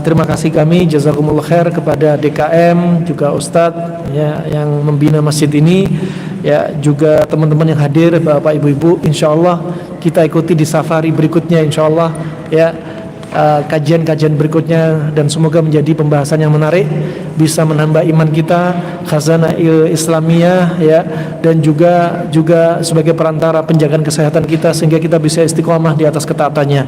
terima kasih kami jazakumullah khair kepada DKM, juga Ustadz ya yang membina masjid ini ya, juga teman-teman yang hadir, Bapak Ibu-ibu. Insyaallah kita ikuti di safari berikutnya insyaallah ya, kajian-kajian berikutnya, dan semoga menjadi pembahasan yang menarik, bisa menambah iman kita, khazanah Islamiyah ya, dan juga sebagai perantara penjagaan kesehatan kita sehingga kita bisa istiqomah di atas ketaatannya.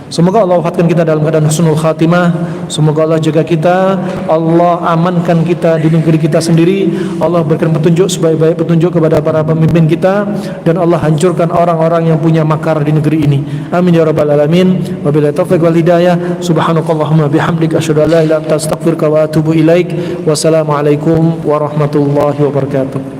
Semoga Allah wafatkan kita dalam keadaan husnul khatimah. Semoga Allah jaga kita, Allah amankan kita di negeri kita sendiri. Allah berikan petunjuk sebaik-baik petunjuk kepada para pemimpin kita, dan Allah hancurkan orang-orang yang punya makar di negeri ini. Amin ya rabbal alamin. Wabillahi taufiq wal hidayah. Subhanakallahumma bihamdika asyhadu an la ilaha illa anta astaghfiruka wa atubu ilaik. Wassalamualaikum warahmatullahi wabarakatuh.